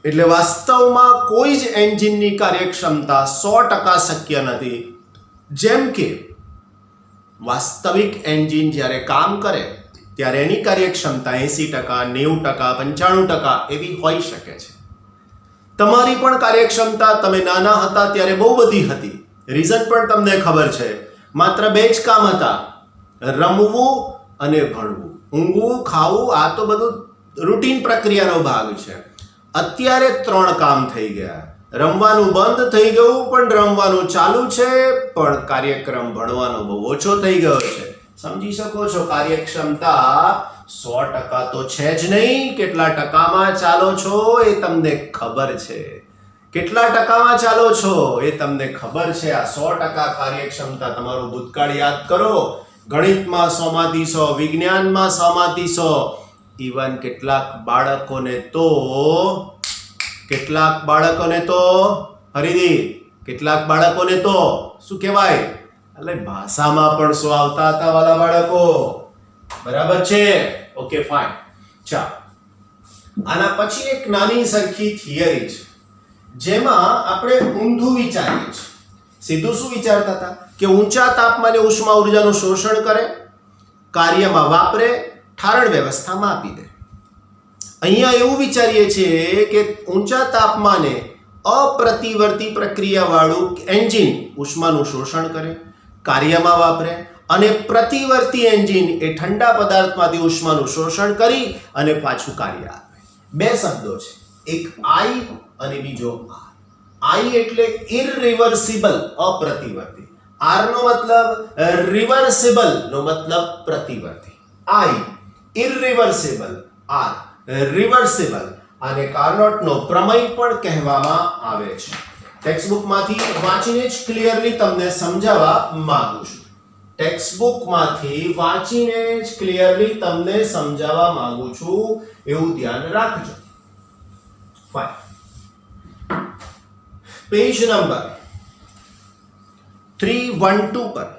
S1: એટલે વાસ્તવમાં કોઈ જ એન્જિનની કાર્યક્ષમતા 100% શક્ય નથી. જેમ કે વાસ્તવિક એન્જિન જ્યારે કામ કરે ત્યારે એની કાર્યક્ષમતા 80%, 90%, 95% એવી હોઈ શકે છે. તમારી પણ કાર્યક્ષમતા તમે નાના હતા ત્યારે બહુ બધી હતી. રીઝન પણ તમને ખબર છે, માત્ર 2 જ કામ હતા, રમવું અને ભણવું. ઊંઘવું, ખાવું, આ તો બધું રૂટીન પ્રક્રિયાનો ભાગ છે. અત્યારે 3 કામ થઈ ગયા. રમવાનું બંધ થઈ ગયું પણ રમવાનું ચાલુ છે, પણ કાર્યક્રમ ભણવાનો બહુ ઓછો થઈ ગયો છે. સમજી શકો છો, કાર્યક્ષમતા 100% તો છે જ નહીં. કેટલા ટકામાં ચાલો છો એ તમને ખબર છે, કેટલા ટકામાં ચાલો છો એ તમને ખબર છે. આ 100% કાર્યક્ષમતા તમારું ભૂતકાળ યાદ કરો. ગણિતમાં 100 માંથી 100, વિજ્ઞાનમાં 100 માંથી 100, ઇવન કેટલાક બાળકોને તો હરિદી, કેટલાક બાળકોને તો શું કહેવાય, એટલે ભાષામાં પણ 100 આવતા હતા વાલા બાળકો. બરાબર છે? Okay, fine. ચાલો, આના પછી એક નાની સરખી થિયરી છે જેમાં આપણે ઊંધું વિચારીએ છીએ. સીધું શું વિચારતા હતા કે ઊંચા તાપમાને ઉષ્મા ઉર્જાનું શોષણ કરે, કાર્યમાં વાપરે, ઠારણ વ્યવસ્થામાં આપી દે. અહીંયા એવું વિચારીએ છીએ કે ઊંચા તાપમાને અપ્રતિવર્તી પ્રક્રિયાવાળું એન્જિન ઉષ્માનું શોષણ કરે, કાર્યમાં વાપરે, અને પ્રતિવર્તી એન્જિન એ ઠંડા પદાર્થમાંથી ઉષ્માનું શોષણ કરી અને પાછું કાર્ય આપે. 2 શબ્દો છે, એક I અને બીજો R. I એટલે ઇરરિવર્સિબલ, અપ્રતિવર્તી. R નો મતલબ રિવર્સિબલ નો મતલબ પ્રતિવર્તી. I ઇરરિવર્સિબલ, R reversible. આને કાર્નોટ નો પ્રમેય પણ કહેવામાં આવે છે. ટેક્સ્ટબુકમાંથી વાંચીને જ ક્લિયરલી તમને સમજાવવા માંગુ છું. ટેક્સ્ટબુકમાંથી વાંચીને જ ક્લિયરલી તમને સમજાવવા માંગુ છું, એવું ધ્યાન રાખજો. ફાઇન. પેજ નંબર 312 પર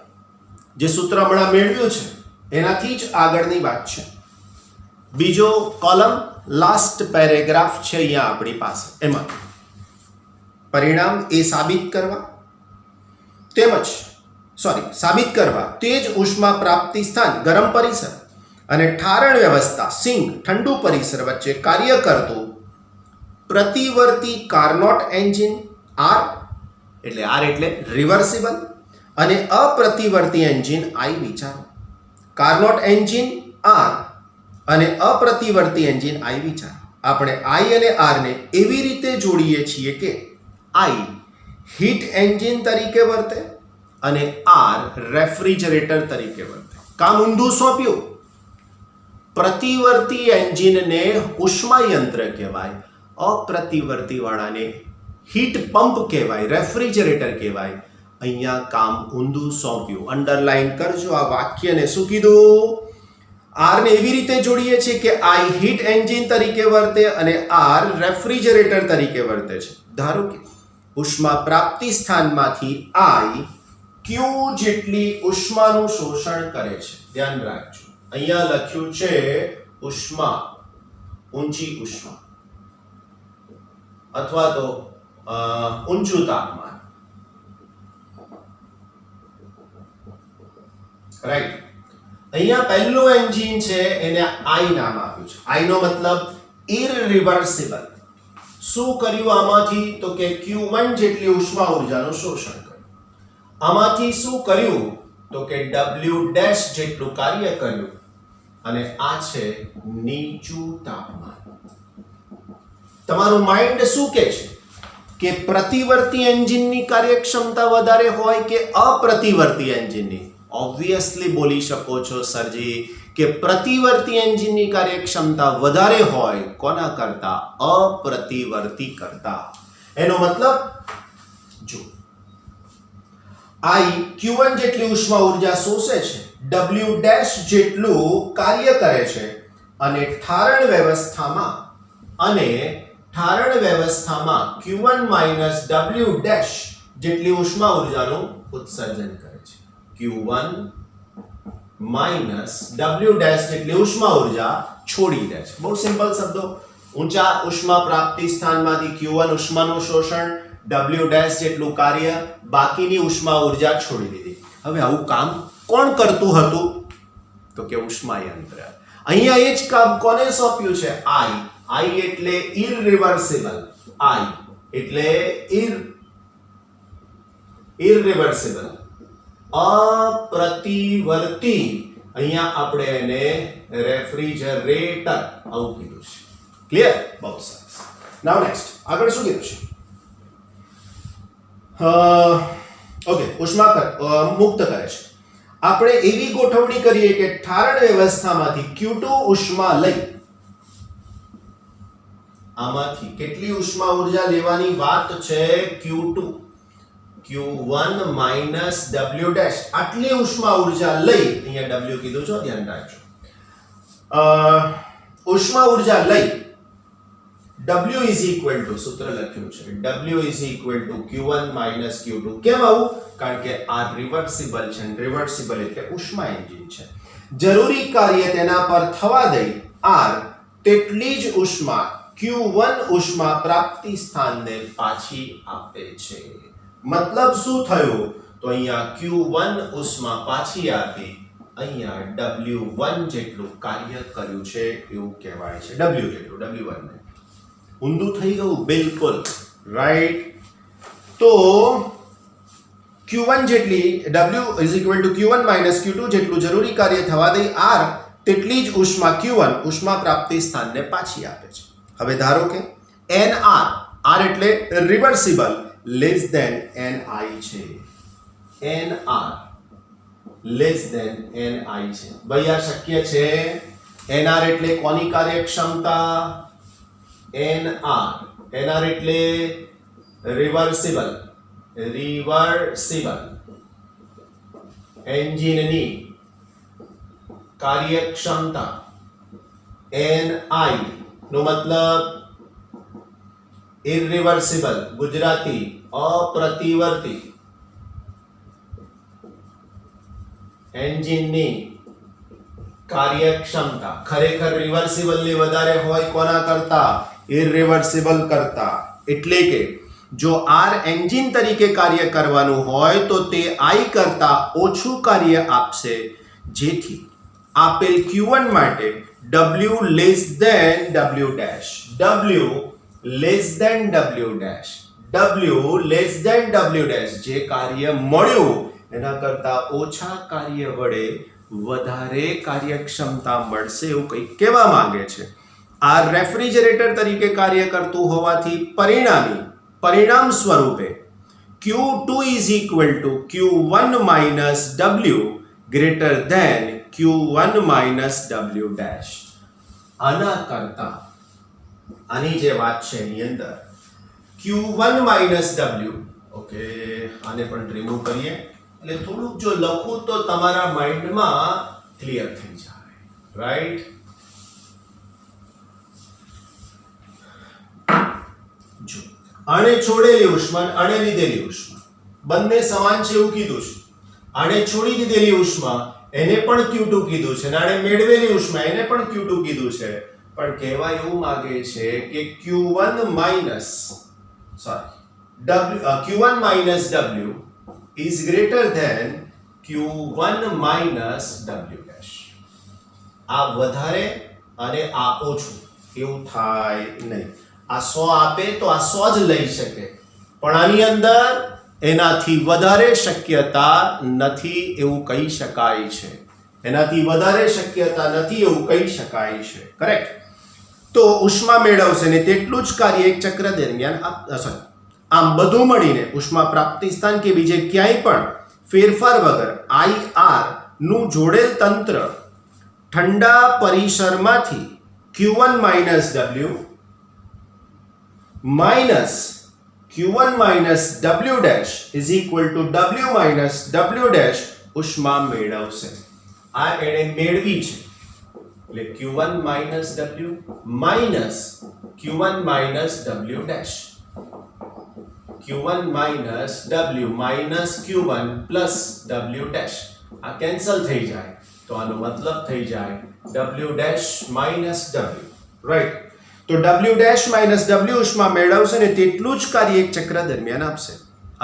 S1: જે સૂત્ર હમણાં મેળવ્યું છે એનાથી જ આગળની વાત છે. બીજો કોલમ, લાસ્ટ પેરેગ્રાફ છે અહીંયા આપણી પાસે. એમાં પરિણામ એ સાબિત કરવા તે જ ઉષ્મા પ્રાપ્તિ સ્થાન ગરમ પરિસર અને ઠારણ વ્યવસ્થા સિંક ઠંડુ પરિસર વચ્ચે કાર્ય કરતું પ્રતિવર્તી કાર્નોટ એન્જિન R એટલે રિવર્સિબલ અને અપ્રતિવર્તી એન્જિન I વિચારો. કાર્નોટ એન્જિન R અને અપ્રતિવર્તી એન્જિન I વિચારો. આપણે I અને R ને એવી રીતે જોડીએ છીએ કે I હીટ એન્જિન તરીકે વર્તે અને R રેફ્રિજરેટર તરીકે વર્તે. કામ ઊંધું સોંપ્યું. પ્રતિવર્તી એન્જિનને ઉષ્મા યંત્ર કહેવાય, અપ્રતિવર્તી વાળાને હીટ પંપ કહેવાય, રેફ્રિજરેટર કહેવાય. અહીંયા કામ ઊંધું સોંપ્યું. અંડરલાઈન કરજો આ વાક્યને. શું કીધું? R ને એવી રીતે જોડીએ છીએ કે I હીટ એન્જિન તરીકે વર્તે અને R રેફ્રિજરેટર તરીકે વર્તે છે. ધારો કે ઉષ્મા પ્રાપ્તિ સ્થાનમાંથી I Q જેટલી ઉષ્માનું શોષણ કરે છે. ધ્યાન રાખજો, અહીંયા લખ્યું છે ઉષ્મા, ઊંચી ઉષ્મા અથવા તો ઊંચું તાપમાન. રાઈટ. અહીંયા પહેલું એન્જિન છે એને I નામ આપ્યું છે. I નો મતલબ ઇરરિવર્સિબલ. શું કર્યું આમાંથી? તો કે Q1 જેટલી ઉષ્મા ઉર્જાનું શોષણ કર્યું. આમાંથી શું કર્યું? તો કે W ડેશ જેટલું કાર્ય કર્યું. અને આ છે નીચું તાપમાન. તમારું માઇન્ડ શું કહે છે કે પ્રતિવર્તી એન્જિનની કાર્યક્ષમતા વધારે હોય કે અપ્રતિવર્તી એન્જિનની? ઓબ્વિયસલી બોલી શકો છો સરજી કે પ્રતિવર્તી એન્જિનની કાર્યક્ષમતા વધારે હોય કોના કરતા? અપ્રતિવર્તી કરતા. એનો મતલબ જો I Q1 જેટલી ઉષ્મા ઉર્જા શોષે છે, W ડેશ જેટલું કાર્ય કરે છે અને ઠારણ વ્યવસ્થામાં Q1 માઇનસ W ડેશ જેટલી ઉષ્મા ઉર્જાનું ઉત્સર્જન કરે છે. Q1 માઇનસ W ડેશ જેટલી ઉષ્મા ઉર્જા છોડી દે છે. બહુ સિમ્પલ શબ્દો. ઊંચા ઉષ્મા પ્રાપ્તિ સ્થાનમાંથી Q1 ઉષ્માનું શોષણ, W ડેશ જેટલું કાર્ય, બાકીની ઉષ્મા ઉર્જા છોડી દીધી. હવે આવું કામ કોણ કરતું હતું? તો કે ઉષ્માયંત્ર. અહીંયા એ જ કામ કોને સોંપ્યું છે? I એટલે ઇરરિવર્સિબલ. I એટલે ઇરરિવર્સિબલ, અપ્રતિવર્તી. અહીંયા આપણે એને રેફ્રિજરેટર આવું કીધું છે. ક્લિયર? બહુ સરસ. નાઉ નેક્સ્ટ આગળ શું કીધું છે? ઓકે, ઉષ્મા મુક્ત કરે છે. આપણે એવી ગોઠવણી કરીએ કે ઠારણ વ્યવસ્થામાંથી Q2 ઉષ્મા લઈ, આમાંથી કેટલી ઉષ્મા ઉર્જા લેવાની વાત છે? Q2, Q1 minus W dash આટલી ઉષ્મા ઉર્જા લઈ, અહીંયા W કીધું છો, ધ્યાન રાખજો. ઉષ્મા ઉર્જા લઈ W is equal to, સૂત્ર લખ્યું છે, W is equal to Q1 minus Q2. કેમ આવું? કારણ કે આ રિવર્સિબલ છે. રિવર્સિબલ એટલે ઉષ્મા એન્જિન છે. જરૂરી કાર્ય તેના પર થવા દઈ R તેટલી જ ઉષ્મા Q1 ઉષ્મા પ્રાપ્તિ સ્થાનને પાછી આપે છે. મતલબ શું થયું? તો અહીંયા Q1 ઉષ્મા પાછી આપી, અહીંયા W1 જેટલું કાર્ય કર્યું છે એવું કહેવાય છે. W જેટલું, W1 ને ઊંધું થઈ ગયું બિલકુલ. રાઈટ. તો Q1 જેટલી W is equal to Q1 minus Q2 જેટલું જરૂરી કાર્ય થવા દઈ R તેટલી જ ઉષ્મા Q1 ઉષ્મા પ્રાપ્તિ સ્થાનને પાછી આપે છે. હવે ધારો કે NR, R એટલે રિવર્સિબલ, લેસ ધેન NI છે. NR લેસ ધેન NI છે. ભાઈ આ શક્ય છે? NR એટલે કોની કાર્યક્ષમતા? NR એટલે રિવર્સિબલ એન્જિનની કાર્યક્ષમતા. NI નો મતલબ ઇરરિવર્સિબલ, ગુજરાતી અપ્રતિવર્તી એન્જિનની કાર્યક્ષમતા. ખરેખર રિવર્સિબલ ની વધારે હોય કોના કરતા? ઇરરિવર્સિબલ કરતા. એટલે કે જો R એન્જિન તરીકે કાર્ય કરવાનું હોય તો તે I કરતા ઓછું કાર્ય આપશે, જેથી આપેલ Q1 માટે W less than W dash, W less than W dash, W less than W dash જે કાર્ય મળ્યું એના કરતા ઓછા કાર્ય વડે વધારે કાર્યક્ષમતા મળશે એવું કંઈક કહેવા માંગે છે. આ રેફ્રિજરેટર તરીકે કાર્ય કરતું હોવાથી પરિણામ સ્વરૂપે Q2 is equal to Q1 minus W greater than Q1 minus W dash. આના કરતા આની જે વાત છે એની અંદર Q1 minus W, ઓકે, આને પણ રિમૂવ કરીએ એટલે થોડુંક જો લખું તો તમારા માઇન્ડમાં ક્લિયર થઈ જાય. રાઈટ? જો આને છોડેલી ઉષ્મા આને લીધેલી ઉષ્મા બંને સમાન છે એવું કીધું છે. આને છોડી દીધેલી ઉષ્મા એને પણ Q2 કીધું છે અને આને મેળવેલી ઉષ્મા એને પણ Q2 કીધું છે. પણ કહેવા એવું માંગે છે કે Q1 minus W is greater than Q1 minus W dash. આ વધારે અને આ ઓછું એવું થાય નહીં. આ 100 આપે તો આ 100 જ લઈ શકે, પણ આની અંદર એનાથી વધારે શક્યતા નથી એવું કહી શકાય છે. એનાથી વધારે શક્યતા નથી એવું કહી શકાય છે. કરેક્ટ. તો ઉષ્મા મેળવશે ને તેટલું જ કાર્ય એક ચક્ર દરમિયાન આમ બધું મળીને ઉષ્મા પ્રાપ્તિ સ્થાન કે બીજે ક્યાંય પણ ફેરફાર વગર IR નું જોડેલ તંત્ર ઠંડા પરિસરમાંથી Q1 minus W minus Q1 minus W dash is equal to W minus W dash ઉષ્મા મેળવશે. આ એણે મેળવી છે એટલે Q1 minus W minus Q1 minus W dash, Q1 minus W minus Q1 plus W dash આ cancel થઈ જાય તો આનો મતલબ થઈ જાય W dash minus W. Right. તો W ડેશ માઇનસ W ઉષ્મા મેળવશે ને તેટલું જ કાર્ય એક ચક્ર દરમિયાન આપશે.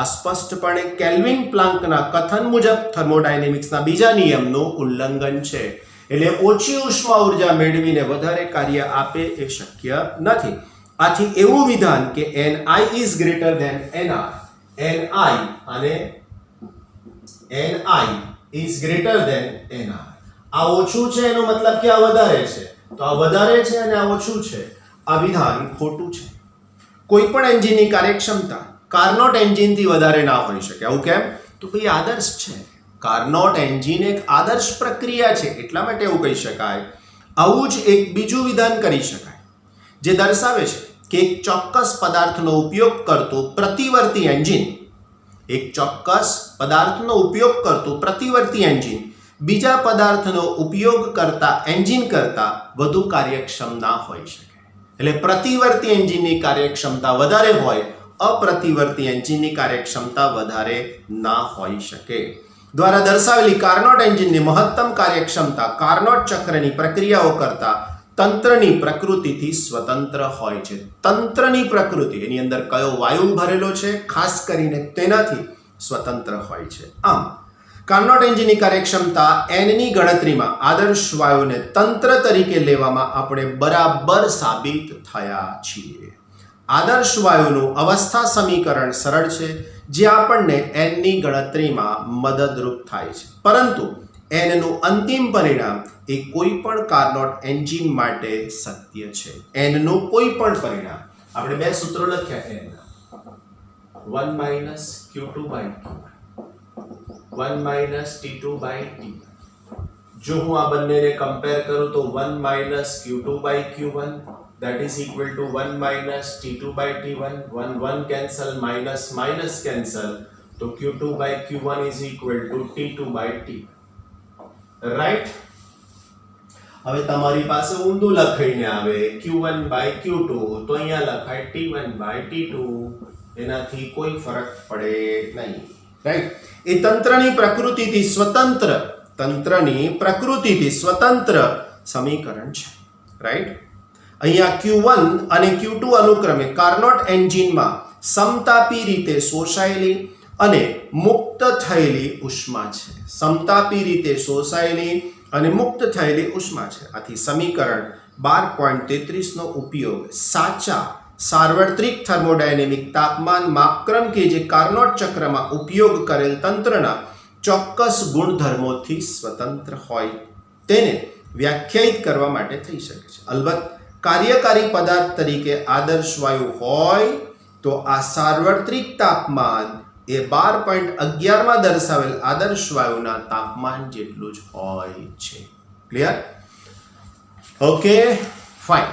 S1: આ સ્પષ્ટપણે કેલ્વિન પ્લાન્કના કથન મુજબ થર્મોડાયનેમિક્સના બીજા નિયમનું ઉલ્લંઘન છે. એટલે ઓછી ઉષ્મા ઉર્જા મેળવીને વધારે કાર્ય આપે એ શક્ય નથી. આથી એવું વિધાન કે Ni is greater than Nr, Ni અને Ni is greater than Nr. આ ઓછું છે એનો મતલબ કે આ વધારે છે, તો આ વધારે છે અને આ ઓછું છે. આ વિધાન ખોટું છે. કોઈ પણ એન્જિનની કાર્યક્ષમતા કાર્નોટ એન્જિનથી વધારે ના હોઈ શકે. આવું કેમ? તો ભાઈ આદર્શ છે. કાર્નોટ એન્જિન એક આદર્શ પ્રક્રિયા છે એટલા માટે એવું કહી શકાય. આવું જ એક બીજું વિધાન કરી શકાય જે દર્શાવે છે કે એક ચોક્કસ પદાર્થનો ઉપયોગ કરતું પ્રતિવર્તી એન્જિન, એક ચોક્કસ પદાર્થનો ઉપયોગ કરતું પ્રતિવર્તી એન્જિન બીજા પદાર્થનો ઉપયોગ કરતા એન્જિન કરતા વધુ કાર્યક્ષમ ના હોઈ શકે. એટલે પ્રતિવર્તી એન્જિનની કાર્યક્ષમતા વધારે હોય, અપ્રતિવર્તી એન્જિનની કાર્યક્ષમતા વધારે ના હોઈ શકે. દ્વારા દર્શાવેલી કાર્નોટ એન્જિનની મહત્તમ કાર્યક્ષમતા કાર્નોટ ચક્રની પ્રક્રિયાઓ કરતા તંત્રની પ્રકૃતિથી સ્વતંત્ર હોય છે. તંત્રની પ્રકૃતિ એની અંદર કયો વાયુ ભરેલો છે ખાસ કરીને તેનાથી સ્વતંત્ર હોય છે. આમ કાર્નોટ એન્જિનની કાર્યક્ષમતા n ની ગણતરીમાં આદર્શ વાયુને તંત્ર તરીકે લેવામાં આપણે બરાબર સાબિત થયા છીએ. આદર્શ વાયુનું અવસ્થા સમીકરણ સરળ છે જે આપણને n ની ગણતરીમાં મદદરૂપ થાય છે, પરંતુ n નું અંતિમ પરિણામ એ કોઈ પણ કાર્નોટ એન્જિન માટે સત્ય છે. n નું કોઈ પણ પરિણામ આપણે બે સૂત્રો લખ્યા n ના 1 minus Q2 by Q1, 1 minus T2 by T1. જો હું આ બંનેને કમ્પેર કરું તો 1 minus Q2 by Q1 that is equal to 1 minus T2 by T1, 1 cancel, minus minus cancel, so Q2 by Q1 is equal to T2 by T1. Right? હવે તમારી પાસે ઊંધું લખાઈને આવે Q1 by Q2 તો અહીંયા લખાય T1 by T2, એનાથી કોઈ ફરક પડે નહીં. રાઈટ? એ તંત્રની પ્રકૃતિથી સ્વતંત્ર સમીકરણ છે. રાઈટ? અહીંયા Q1 અને Q2 અનુક્રમે કાર્નોટ એન્જિનમાં સમતાપી રીતે શોષાયેલી અને મુક્ત થયેલી ઉષ્મા છે. સમતાપી રીતે શોષાયેલી અને મુક્ત થયેલી ઉષ્મા છે. આથી સમીકરણ 12.33 નો ઉપયોગ સાચા સાર્વત્રિક થર્મોડાયનેમિક તાપમાન માપક્રમ કે જે કાર્નોટ ચક્રમાં ઉપયોગ કરેલ તંત્રના ચોક્કસ ગુણધર્મોથી સ્વતંત્ર હોય તેને વ્યાખ્યાયિત કરવા માટે થઈ શકે છે. અલબત્ત કાર્યકારી પદાર્થ તરીકે આદર્શ વાયુ હોય તો આ સાર્વત્રિક તાપમાન એ 12.11 માં દર્શાવેલ આદર્શ વાયુના તાપમાન જેટલું જ હોય છે. ક્લિયર? Okay, fine.